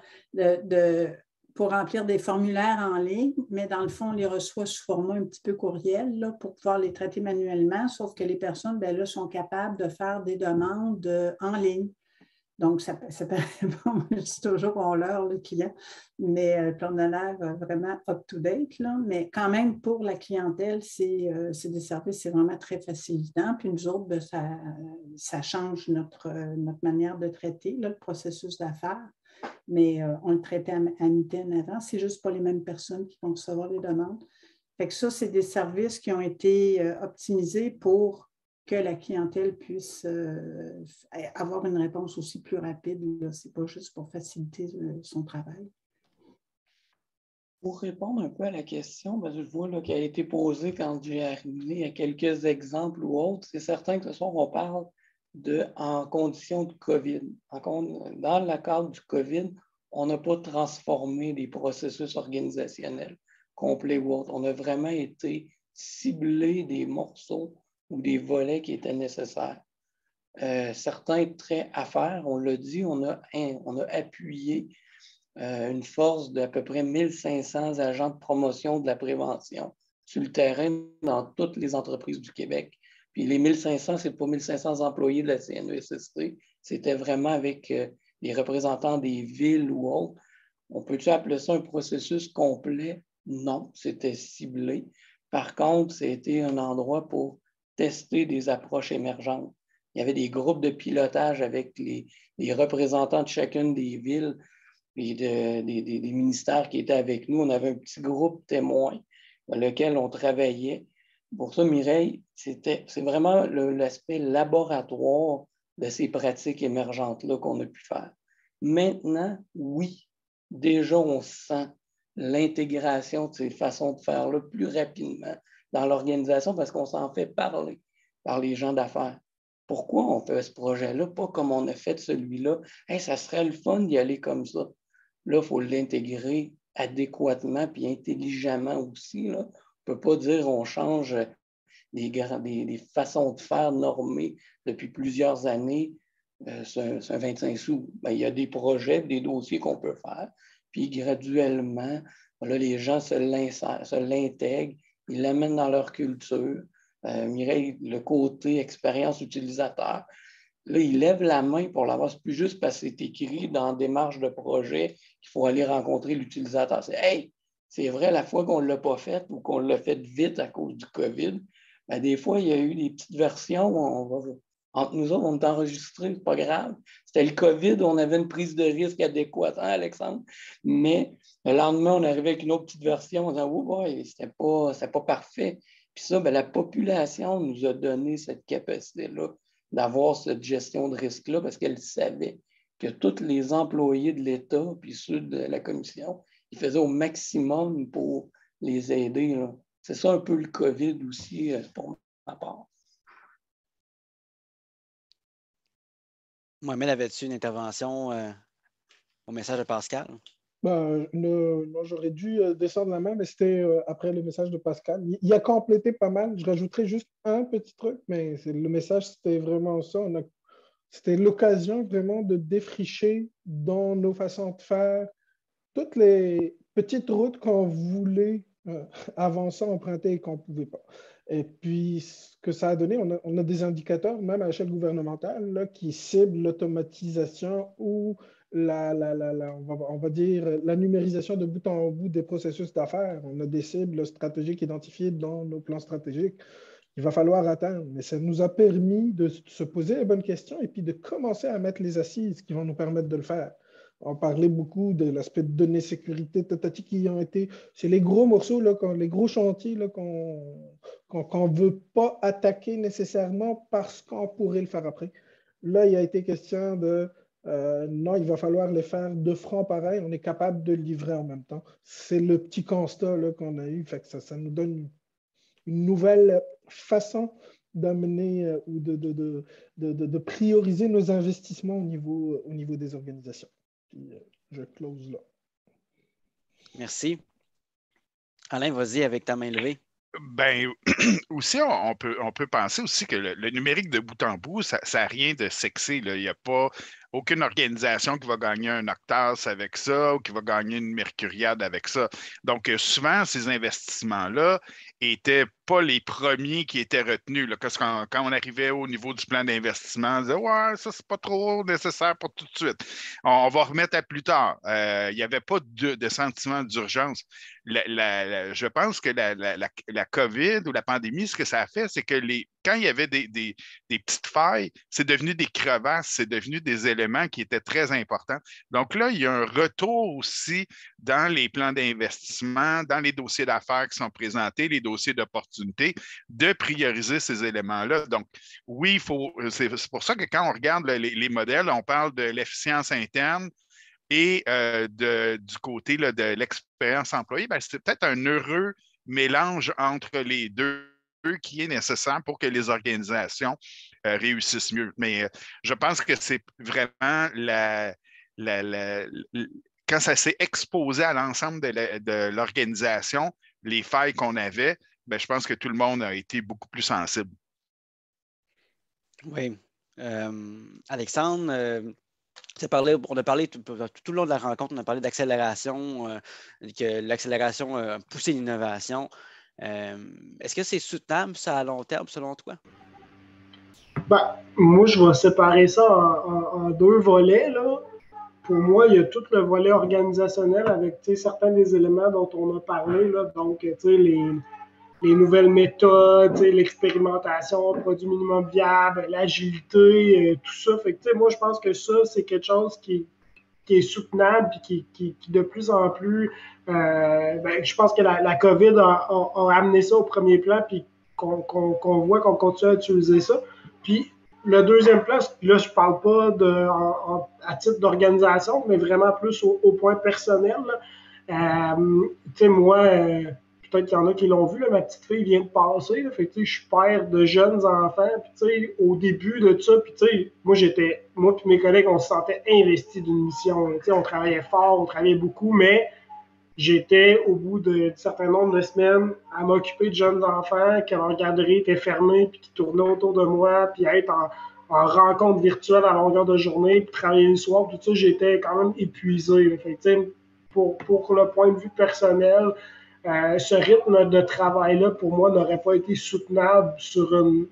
pour remplir des formulaires en ligne, mais dans le fond, on les reçoit sous format un petit peu courriel là, pour pouvoir les traiter manuellement, sauf que les personnes bien, là, sont capables de faire des demandes en ligne. Donc, ça paraît pas, c'est toujours on leurre le client, mais on a l'air vraiment up-to-date, là, mais quand même, pour la clientèle, c'est des services, c'est vraiment très facilitant. Puis nous autres, bien, ça change notre manière de traiter là, le processus d'affaires. Mais on le traitait à mi-temps avant. C'est juste pas les mêmes personnes qui vont recevoir les demandes. Fait que ça, c'est des services qui ont été optimisés pour que la clientèle puisse avoir une réponse aussi plus rapide. Ce n'est pas juste pour faciliter son travail. Pour répondre un peu à la question, parce que je vois qu'elle a été posée quand j'ai arrivé à quelques exemples ou autres, c'est certain que ce soir, on parle en conditions de COVID. Dans le cadre du COVID, on n'a pas transformé des processus organisationnels complets ou autres. On a vraiment été ciblé des morceaux ou des volets qui étaient nécessaires. Certains traits à faire, on l'a dit, on a appuyé une force d'à peu près 1500 agents de promotion de la prévention sur le terrain dans toutes les entreprises du Québec. Puis les 1500, ce n'est pas 1500 employés de la CNESST, c'était vraiment avec les représentants des villes ou autres. On peut-tu appeler ça un processus complet? Non, c'était ciblé. Par contre, c'était un endroit pour tester des approches émergentes. Il y avait des groupes de pilotage avec les représentants de chacune des villes et des ministères qui étaient avec nous. On avait un petit groupe témoin dans lequel on travaillait. Pour ça, Mireille, c'est vraiment l'aspect laboratoire de ces pratiques émergentes-là qu'on a pu faire. Maintenant, oui, déjà, on sent l'intégration de ces façons de faire-là plus rapidement dans l'organisation parce qu'on s'en fait parler par les gens d'affaires. Pourquoi on fait ce projet-là? Pas comme on a fait celui-là. Hey, ça serait le fun d'y aller comme ça. Là, il faut l'intégrer adéquatement puis intelligemment aussi. Là. On ne peut pas dire on change des façons de faire normées depuis plusieurs années. C'est un 25 sous. Ben, il y a des projets, des dossiers qu'on peut faire. Puis graduellement, là, les gens se l'intègrent, ils l'amènent dans leur culture. Mireille, le côté expérience utilisateur, là, ils lèvent la main pour l'avoir. C'est plus juste parce que c'est écrit dans démarche de projet qu'il faut aller rencontrer l'utilisateur. C'est « Hey, c'est vrai, la fois qu'on ne l'a pas fait ou qu'on l'a fait vite à cause du COVID, ben, des fois, il y a eu des petites versions où entre nous autres, on est enregistrés, c'est pas grave. C'était le COVID, on avait une prise de risque adéquate, hein, Alexandre? Mais le lendemain, on arrivait avec une autre petite version en disant « Oh, boy, c'était pas parfait. » Puis ça, ben, la population nous a donné cette capacité-là d'avoir cette gestion de risque-là parce qu'elle savait que tous les employés de l'État puis ceux de la Commission, ils faisaient au maximum pour les aider. Là. C'est ça un peu le COVID aussi pour ma part. Mohamed, avais-tu une intervention au message de Pascal? Non, j'aurais dû descendre la main, mais c'était après le message de Pascal. Il a complété pas mal. Je rajouterais juste un petit truc, mais le message, c'était vraiment ça. C'était l'occasion vraiment de défricher dans nos façons de faire toutes les petites routes qu'on voulait avancer, emprunter et qu'on ne pouvait pas. Et puis, ce que ça a donné, on a des indicateurs, même à l'échelle gouvernementale, là, qui ciblent l'automatisation ou on va dire la numérisation de bout en bout des processus d'affaires. On a des cibles stratégiques identifiées dans nos plans stratégiques. Il va falloir atteindre. Mais ça nous a permis de se poser les bonnes questions et puis de commencer à mettre les assises qui vont nous permettre de le faire. On parlait beaucoup de l'aspect de données sécurité, tatati, qui ont été... C'est les gros morceaux, là, les gros chantiers là, qu'on ne veut pas attaquer nécessairement parce qu'on pourrait le faire après. Là, il a été question de... non, il va falloir les faire de front pareil. On est capable de le livrer en même temps. C'est le petit constat là, qu'on a eu. Fait que ça nous donne une nouvelle façon d'amener ou de prioriser nos investissements au niveau des organisations. Puis, je close là. Merci. Alain, vas-y avec ta main levée. Ben, aussi, on peut penser aussi que le numérique de bout en bout, ça n'a rien de sexy. Là. Il n'y a pas aucune organisation qui va gagner un Octas avec ça ou qui va gagner une Mercuriade avec ça. Donc, souvent, ces investissements-là n'étaient pas les premiers qui étaient retenus. Là. Quand on arrivait au niveau du plan d'investissement, on disait « Ouais, ça, c'est pas trop nécessaire pour tout de suite. On va remettre à plus tard. » Il n'y avait pas de sentiment d'urgence. Je pense que la COVID ou la pandémie, ce que ça a fait, c'est que quand il y avait des petites failles, c'est devenu des crevasses, c'est devenu des éléments qui étaient très importants. Donc là, il y a un retour aussi dans les plans d'investissement, dans les dossiers d'affaires qui sont présentés, les dossiers d'opportunité, de prioriser ces éléments-là. Donc, oui, c'est pour ça que quand on regarde les modèles, on parle de l'efficience interne et du côté là, de l'expérience employée, ben, c'est peut-être un heureux mélange entre les deux qui est nécessaire pour que les organisations réussissent mieux. Mais je pense que c'est vraiment quand ça s'est exposé à l'ensemble de l'organisation, les failles qu'on avait, ben, je pense que tout le monde a été beaucoup plus sensible. Oui. Alexandre, on a parlé tout le long de la rencontre, on a parlé d'accélération, que l'accélération a poussé l'innovation. Est-ce que c'est soutenable, ça, à long terme, selon toi? Ben, moi, je vais séparer ça en deux volets. Là. Pour moi, il y a tout le volet organisationnel avec certains des éléments dont on a parlé. Là. Donc, les nouvelles méthodes, l'expérimentation, produit minimum viable, l'agilité, tout ça. Fait que, moi, je pense que ça, c'est quelque chose qui est soutenable et qui de plus en plus... je pense que la COVID a amené ça au premier plan puis qu'on voit qu'on continue à utiliser ça. Puis le deuxième plan, là, je parle pas à titre d'organisation, mais vraiment plus au point personnel. Moi... peut-être qu'il y en a qui l'ont vu, là, ma petite fille vient de passer. Là, fait que, je suis père de jeunes enfants. Puis, au début de ça, moi et mes collègues, on se sentait investis d'une mission. On travaillait fort, on travaillait beaucoup, mais j'étais, au bout d'un certain nombre de semaines, à m'occuper de jeunes enfants, que leur garderie était fermée, puis qui tournaient autour de moi, puis à être en rencontre virtuelle à longueur de journée, puis travailler le soir, tout ça, j'étais quand même épuisé. Fait que, pour le point de vue personnel, ce rythme de travail-là, pour moi, n'aurait pas été soutenable sur une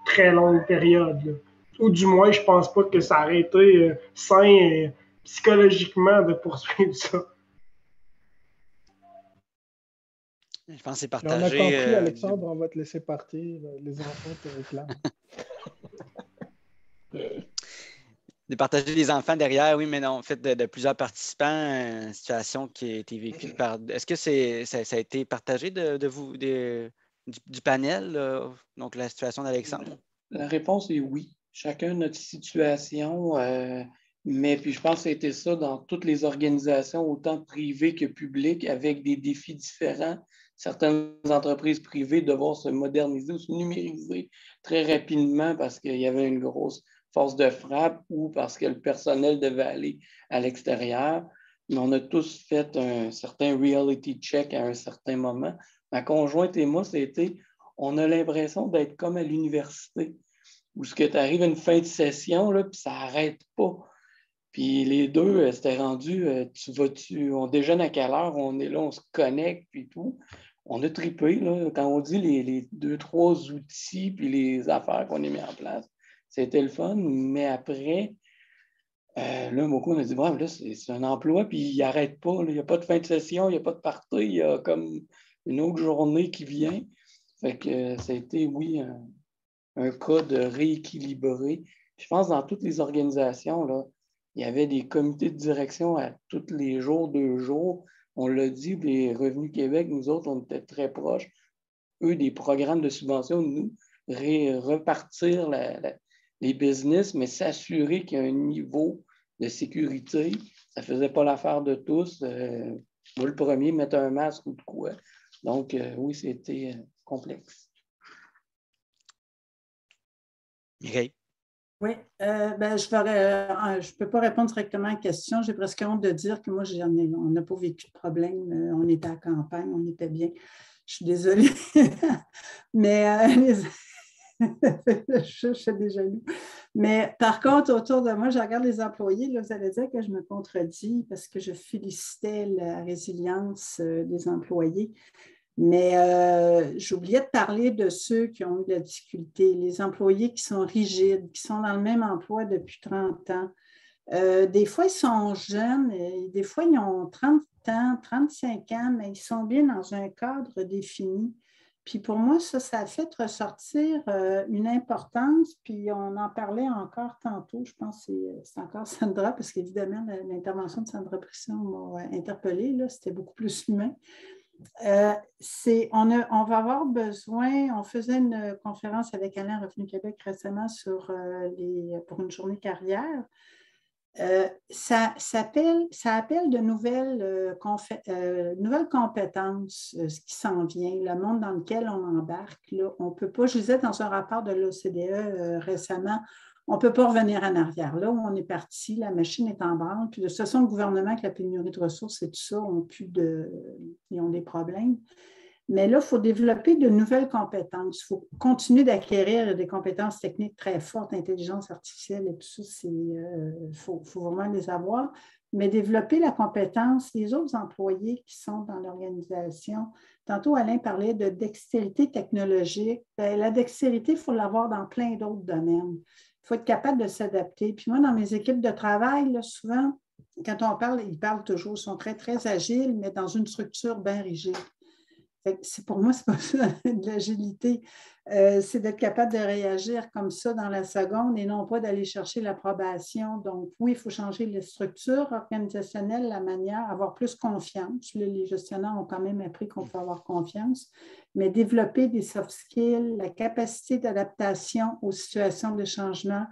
très longue période. Là. Ou du moins, je pense pas que ça aurait été sain psychologiquement de poursuivre ça. Je pense que c'est Et on a partagé. compris, Alexandre, on va te laisser partir. Les enfants te réclament. De partager les enfants derrière, oui, mais non, en fait, de plusieurs participants, une situation qui a été vécue par. Est-ce que ça a été partagé de vous, du panel, donc la situation d'Alexandre? La réponse est oui. Chacun notre situation, mais puis je pense que c'était ça dans toutes les organisations, autant privées que publiques, avec des défis différents. Certaines entreprises privées devoir se moderniser ou se numériser très rapidement parce qu'il y avait une grosse force de frappe ou parce que le personnel devait aller à l'extérieur. Mais on a tous fait un certain reality check à un certain moment. Ma conjointe et moi, on a l'impression d'être comme à l'université, où ce que tu arrives à une fin de session, là, puis ça n'arrête pas. Puis les deux, c'était rendu, on déjeune à quelle heure, on est là, on se connecte, puis tout. On a trippé, là, quand on dit les 2-3 outils, puis les affaires qu'on a mis en place. C'était le fun, mais après, là, Moko, on a dit, bon, là, c'est un emploi, puis il n'arrête pas. Il n'y a pas de fin de session, il n'y a pas de party, il y a comme une autre journée qui vient. Fait que ça a été, oui, un cas de rééquilibrer. Je pense que dans toutes les organisations, là, il y avait des comités de direction à tous les jours, 2 jours. On l'a dit, les Revenus Québec, nous autres, on était très proches. Eux, des programmes de subvention, nous, repartir les business, mais s'assurer qu'il y a un niveau de sécurité. Ça ne faisait pas l'affaire de tous. Moi, le premier, mettre un masque ou de quoi. Donc, oui, c'était complexe. Mireille? Oui, je ne peux pas répondre directement à la question. J'ai presque honte de dire que moi, on n'a pas vécu de problème. On était à la campagne, on était bien. Je suis désolée. Mais je suis déjà jaloux. Mais par contre, autour de moi, je regarde les employés. Là, vous allez dire que je me contredis parce que je félicitais la résilience des employés. Mais j'oubliais de parler de ceux qui ont eu de la difficulté, les employés qui sont rigides, qui sont dans le même emploi depuis 30 ans. Des fois, ils sont jeunes, et des fois, ils ont 30 ans, 35 ans, mais ils sont bien dans un cadre défini. Puis pour moi, ça a fait ressortir une importance, puis on en parlait encore tantôt, je pense que c'est encore Sandra, parce qu'évidemment, l'intervention de Sandra Brisson m'a interpellée, c'était beaucoup plus humain. On va avoir besoin, on faisait une conférence avec Alain Revenu Québec récemment pour une journée carrière. Ça appelle de nouvelles compétences, ce qui s'en vient, le monde dans lequel on embarque. Là. On peut pas, je disais dans un rapport de l'OCDE récemment, on ne peut pas revenir en arrière. Là où on est parti, la machine est en branle. Puis de toute façon, le gouvernement, avec la pénurie de ressources et tout ça, ils ont des problèmes. Mais là, il faut développer de nouvelles compétences. Il faut continuer d'acquérir des compétences techniques très fortes, intelligence artificielle et tout ça, il faut vraiment les avoir. Mais développer la compétence des autres employés qui sont dans l'organisation. Tantôt, Alain parlait de dextérité technologique. Bien, la dextérité, il faut l'avoir dans plein d'autres domaines. Il faut être capable de s'adapter. Puis moi, dans mes équipes de travail, là, souvent, quand on parle, ils parlent toujours, ils sont très, très agiles, mais dans une structure bien rigide. Pour moi, ce n'est pas ça de l'agilité. C'est d'être capable de réagir comme ça dans la seconde et non pas d'aller chercher l'approbation. Donc, oui, il faut changer les structures organisationnelles, la manière, avoir plus confiance. Là, les gestionnaires ont quand même appris qu'on peut avoir confiance, mais développer des soft skills, la capacité d'adaptation aux situations de changement.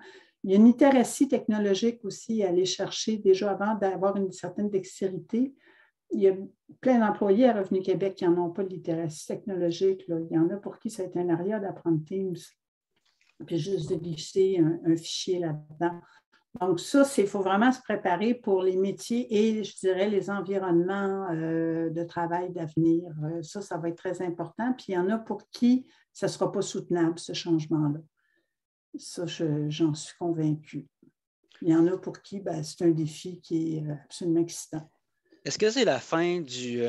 Il y a une littératie technologique aussi à aller chercher déjà avant d'avoir une certaine dextérité. Il y a plein d'employés à Revenu Québec qui n'en ont pas de littératie technologique. Là. Il y en a pour qui ça a été un aria d'apprendre Teams, puis juste de glisser un fichier là-dedans. Donc, ça, il faut vraiment se préparer pour les métiers et, je dirais, les environnements de travail d'avenir. Ça va être très important. Puis, il y en a pour qui ça ne sera pas soutenable, ce changement-là. Ça, j'en suis convaincue. Il y en a pour qui c'est un défi qui est absolument excitant. Est-ce que c'est la fin du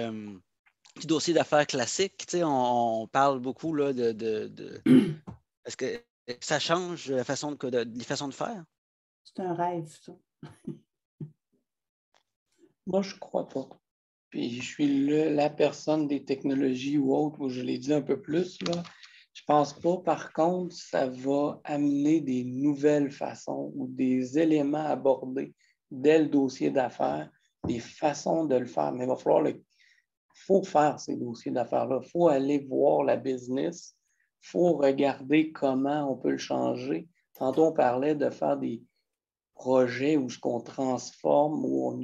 dossier d'affaires classique? Tu sais, on parle beaucoup là, Est-ce que ça change les façons de faire? C'est un rêve, ça. Moi, je ne crois pas. Puis je suis la personne des technologies ou autre, où je l'ai dit un peu plus, là. Je ne pense pas, par contre, ça va amener des nouvelles façons ou des éléments abordés dès le dossier d'affaires, des façons de le faire. Mais il va falloir faut faire ces dossiers d'affaires-là. Il faut aller voir la business. Il faut regarder comment on peut le changer. Tantôt, on parlait de faire des projets où on transforme, où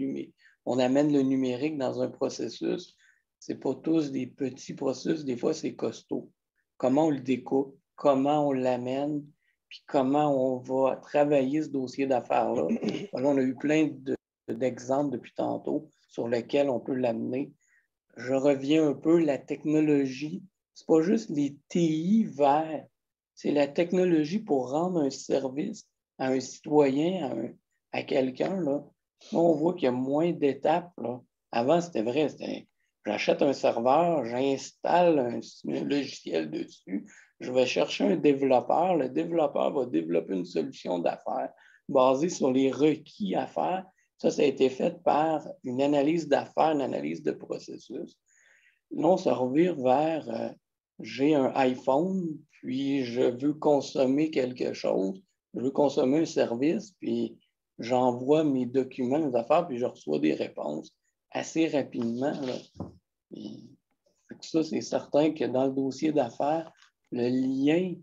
on amène le numérique dans un processus. Ce n'est pas tous des petits processus. Des fois, c'est costaud. Comment on le découpe, comment on l'amène, puis comment on va travailler ce dossier d'affaires-là. Là, on a eu plein d'exemples depuis tantôt sur lesquels on peut l'amener. Je reviens un peu, la technologie, ce n'est pas juste les TI verts, c'est la technologie pour rendre un service à un citoyen, à quelqu'un. Là, on voit qu'il y a moins d'étapes. Là. Avant, c'était vrai, j'achète un serveur, j'installe un logiciel dessus, je vais chercher un développeur, le développeur va développer une solution d'affaires basée sur les requis à faire. Ça a été fait par une analyse d'affaires, une analyse de processus. Là, on se revire vers j'ai un iPhone, puis je veux consommer quelque chose, je veux consommer un service, puis j'envoie mes documents, mes affaires, puis je reçois des réponses assez rapidement. Là. Ça, c'est certain que dans le dossier d'affaires, le lien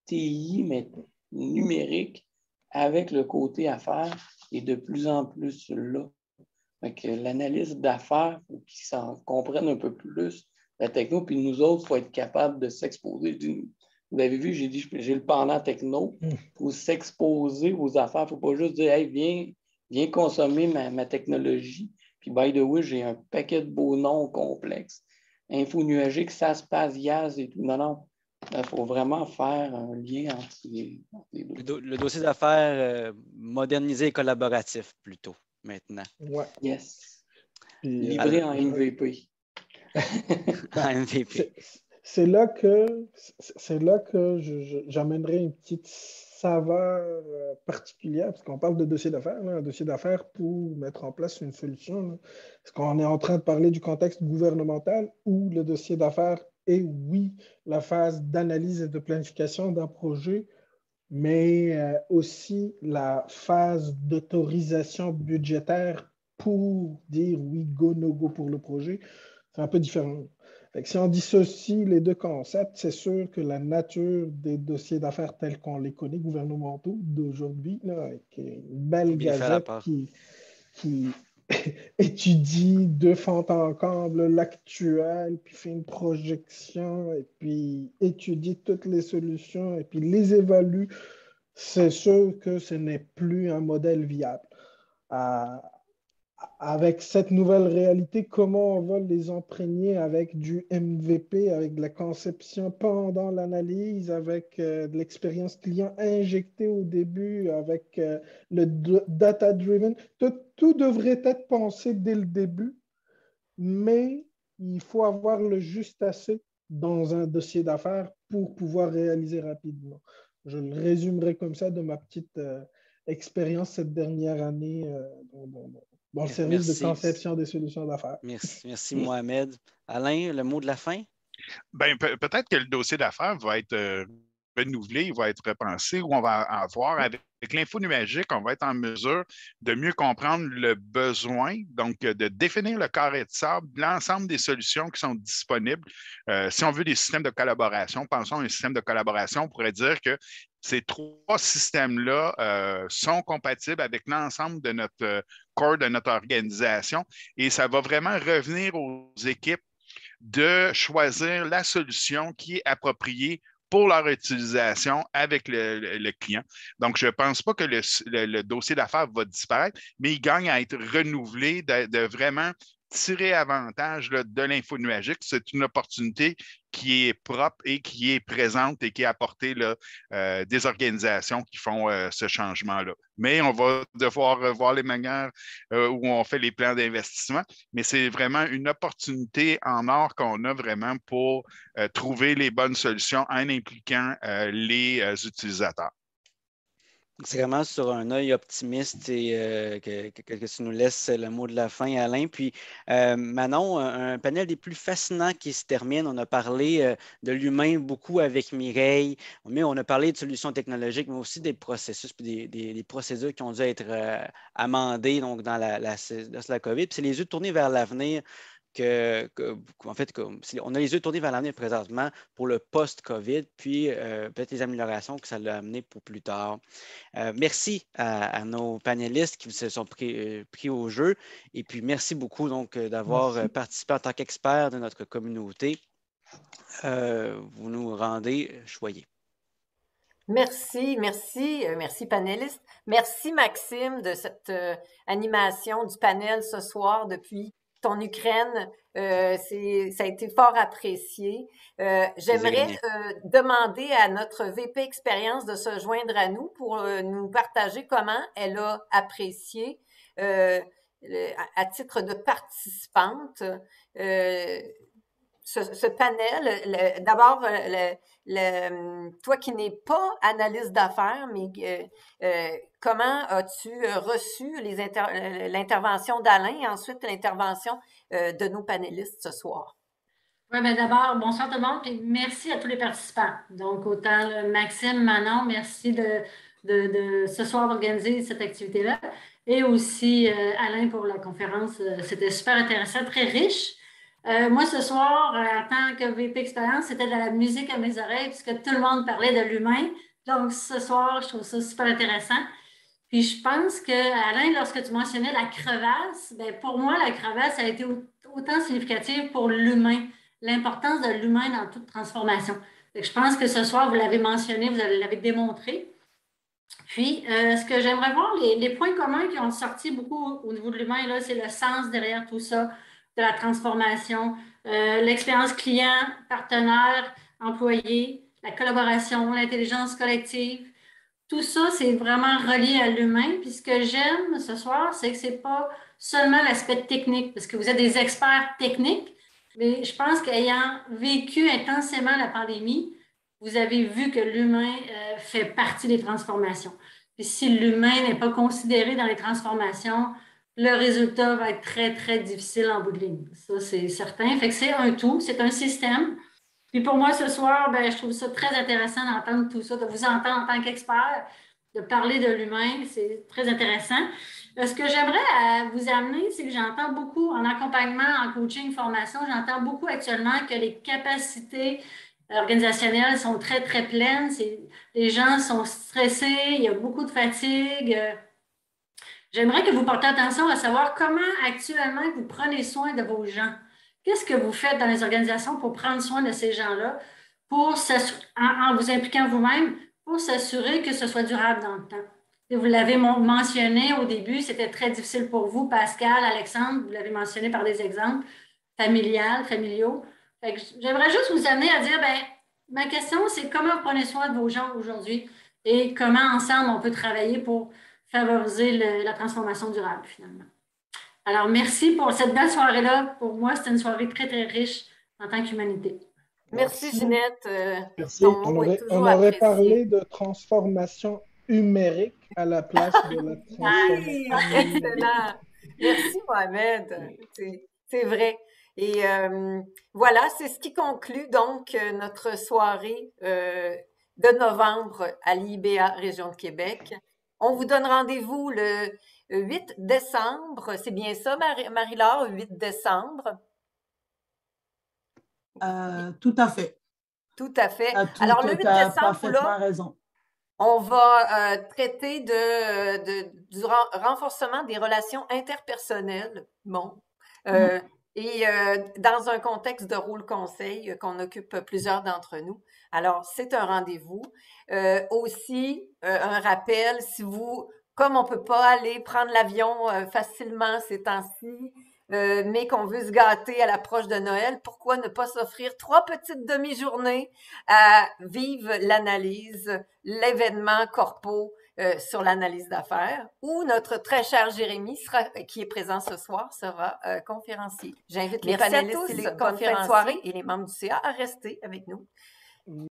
TI, mais numérique, avec le côté affaires, est de plus en plus là. L'analyse d'affaires, il faut qu'ils s'en comprennent un peu plus la techno, puis nous autres, il faut être capable de s'exposer. Vous avez vu, j'ai dit, j'ai le pendant techno, il faut s'exposer aux affaires, il ne faut pas juste dire, hey, viens consommer ma technologie. Puis, by the way, j'ai un paquet de beaux noms complexes. Info nuagique, SaaS, PaaS, IaaS et tout. Non. Il faut vraiment faire un lien entre les deux. Le dossier d'affaires modernisé et collaboratif, plutôt, maintenant. Ouais. Yes. Puis, livré en MVP. En MVP. C'est là que j'amènerai une petite saveur particulière, parce qu'on parle de dossier d'affaires, un dossier d'affaires pour mettre en place une solution. Là. Est-ce qu'on est en train de parler du contexte gouvernemental ou le dossier d'affaires est, oui, la phase d'analyse et de planification d'un projet, mais aussi la phase d'autorisation budgétaire pour dire oui, go, no go pour le projet. C'est un peu différent. Si on dissocie les deux concepts, c'est sûr que la nature des dossiers d'affaires tels qu'on les connaît, gouvernementaux d'aujourd'hui, avec une belle gazette qui étudie de fond en comble l'actuel, puis fait une projection, et puis étudie toutes les solutions, et puis les évalue, c'est sûr que ce n'est plus un modèle viable. Avec cette nouvelle réalité, comment on va les imprégner avec du MVP, avec de la conception pendant l'analyse, avec de l'expérience client injectée au début, avec le data-driven. Tout devrait être pensé dès le début, mais il faut avoir le juste assez dans un dossier d'affaires pour pouvoir réaliser rapidement. Je le résumerai comme ça de ma petite expérience cette dernière année dans le service de conception des solutions d'affaires. Merci, Mohamed. Alain, le mot de la fin? Bien, peut-être que le dossier d'affaires va être renouvelé, il va être repensé, ou on va avoir, avec l'info nuagique, on va être en mesure de mieux comprendre le besoin, donc de définir le carré de sable, l'ensemble des solutions qui sont disponibles. Si on veut des systèmes de collaboration, pensons à un système de collaboration, on pourrait dire que ces trois systèmes-là sont compatibles avec l'ensemble de notre corps, de notre organisation, et ça va vraiment revenir aux équipes de choisir la solution qui est appropriée pour leur utilisation avec le client. Donc, je ne pense pas que le dossier d'affaires va disparaître, mais il gagne à être renouvelé, de vraiment tirer avantage là, de l'info nuagique. C'est une opportunité qui est propre et qui est présente et qui est apportée là, des organisations qui font ce changement-là. Mais on va devoir revoir les manières où on fait les plans d'investissement, mais c'est vraiment une opportunité en or qu'on a vraiment pour trouver les bonnes solutions en impliquant les utilisateurs. C'est vraiment sur un œil optimiste et que tu nous laisses le mot de la fin, Alain. Puis, Manon, un panel des plus fascinants qui se termine. On a parlé de l'humain beaucoup avec Mireille, mais on a parlé de solutions technologiques, mais aussi des processus et des procédures qui ont dû être amendées donc, dans la COVID. Puis, c'est les yeux tournés vers l'avenir. En fait, on a les yeux tournés vers l'avenir présentement pour le post-COVID, puis peut-être les améliorations que ça l'a amené pour plus tard. Merci à nos panélistes qui se sont pris au jeu. Et puis, merci beaucoup donc d'avoir participé en tant qu'expert de notre communauté. Vous nous rendez choyés. Merci panélistes. Merci Maxime de cette animation du panel ce soir depuis ton Ukraine. Ça a été fort apprécié. J'aimerais demander à notre VP Expérience de se joindre à nous pour nous partager comment elle a apprécié à titre de participante ce panel. D'abord, toi qui n'es pas analyste d'affaires, mais comment as-tu reçu l'intervention d'Alain et ensuite l'intervention de nos panélistes ce soir? Oui, bien d'abord, bonsoir tout le monde, et merci à tous les participants. Donc, autant Maxime, Manon, merci de ce soir d'organiser cette activité-là. Et aussi Alain pour la conférence. C'était super intéressant, très riche. Moi, ce soir, en tant que VP Expérience, c'était de la musique à mes oreilles puisque tout le monde parlait de l'humain. Donc, ce soir, je trouve ça super intéressant. Puis, je pense que, Alain, lorsque tu mentionnais la crevasse, bien, pour moi, la crevasse a été autant significative pour l'humain, l'importance de l'humain dans toute transformation. Je pense que ce soir, vous l'avez mentionné, vous l'avez démontré. Puis, ce que j'aimerais voir, les points communs qui ont sorti beaucoup au niveau de l'humain, là, c'est le sens derrière tout ça, de la transformation, l'expérience client, partenaire, employé, la collaboration, l'intelligence collective. Tout ça, c'est vraiment relié à l'humain. Puis ce que j'aime ce soir, c'est que ce n'est pas seulement l'aspect technique, parce que vous êtes des experts techniques, mais je pense qu'ayant vécu intensément la pandémie, vous avez vu que l'humain fait partie des transformations. Puis si l'humain n'est pas considéré dans les transformations, le résultat va être très, très difficile en bout de ligne. Ça, c'est certain. Fait que c'est un tout, c'est un système. Puis pour moi, ce soir, ben, je trouve ça très intéressant d'entendre tout ça, de vous entendre en tant qu'expert, de parler de l'humain. C'est très intéressant. Ce que j'aimerais vous amener, c'est que j'entends beaucoup en accompagnement, en coaching, formation, j'entends beaucoup actuellement que les capacités organisationnelles sont très, très pleines. Les gens sont stressés, il y a beaucoup de fatigue. J'aimerais que vous portiez attention à savoir comment actuellement vous prenez soin de vos gens. Qu'est-ce que vous faites dans les organisations pour prendre soin de ces gens-là, en vous impliquant vous-même, pour s'assurer que ce soit durable dans le temps? Et vous l'avez mentionné au début, c'était très difficile pour vous, Pascal, Alexandre, vous l'avez mentionné par des exemples familiaux. J'aimerais juste vous amener à dire, ben, ma question, c'est comment vous prenez soin de vos gens aujourd'hui et comment ensemble on peut travailler pour favoriser la transformation durable, finalement. Alors, merci pour cette belle soirée-là. Pour moi, c'était une soirée très, très riche en tant qu'humanité. Merci, Ginette. Merci. On aurait parlé de transformation numérique à la place de la transformation. Excellent. Merci, Mohamed. C'est vrai. Et voilà, c'est ce qui conclut donc notre soirée de novembre à l'IBA Région de Québec. On vous donne rendez-vous le 8 décembre. C'est bien ça, Marie-Laure, 8 décembre? Tout à fait. Tout à fait. Alors, le 8 décembre, là, raison. on va traiter du renforcement des relations interpersonnelles. Bon. et dans un contexte de rôle conseil qu'on occupe plusieurs d'entre nous. Alors, c'est un rendez-vous. Aussi, un rappel, si vous, comme on ne peut pas aller prendre l'avion facilement ces temps-ci, mais qu'on veut se gâter à l'approche de Noël, pourquoi ne pas s'offrir 3 petites demi-journées à vivre l'analyse, l'événement corpo sur l'analyse d'affaires, où notre très cher Jérémy, qui est présent ce soir, sera conférencier. J'invite les panélistes et les conférenciers et les membres du CA à rester avec nous.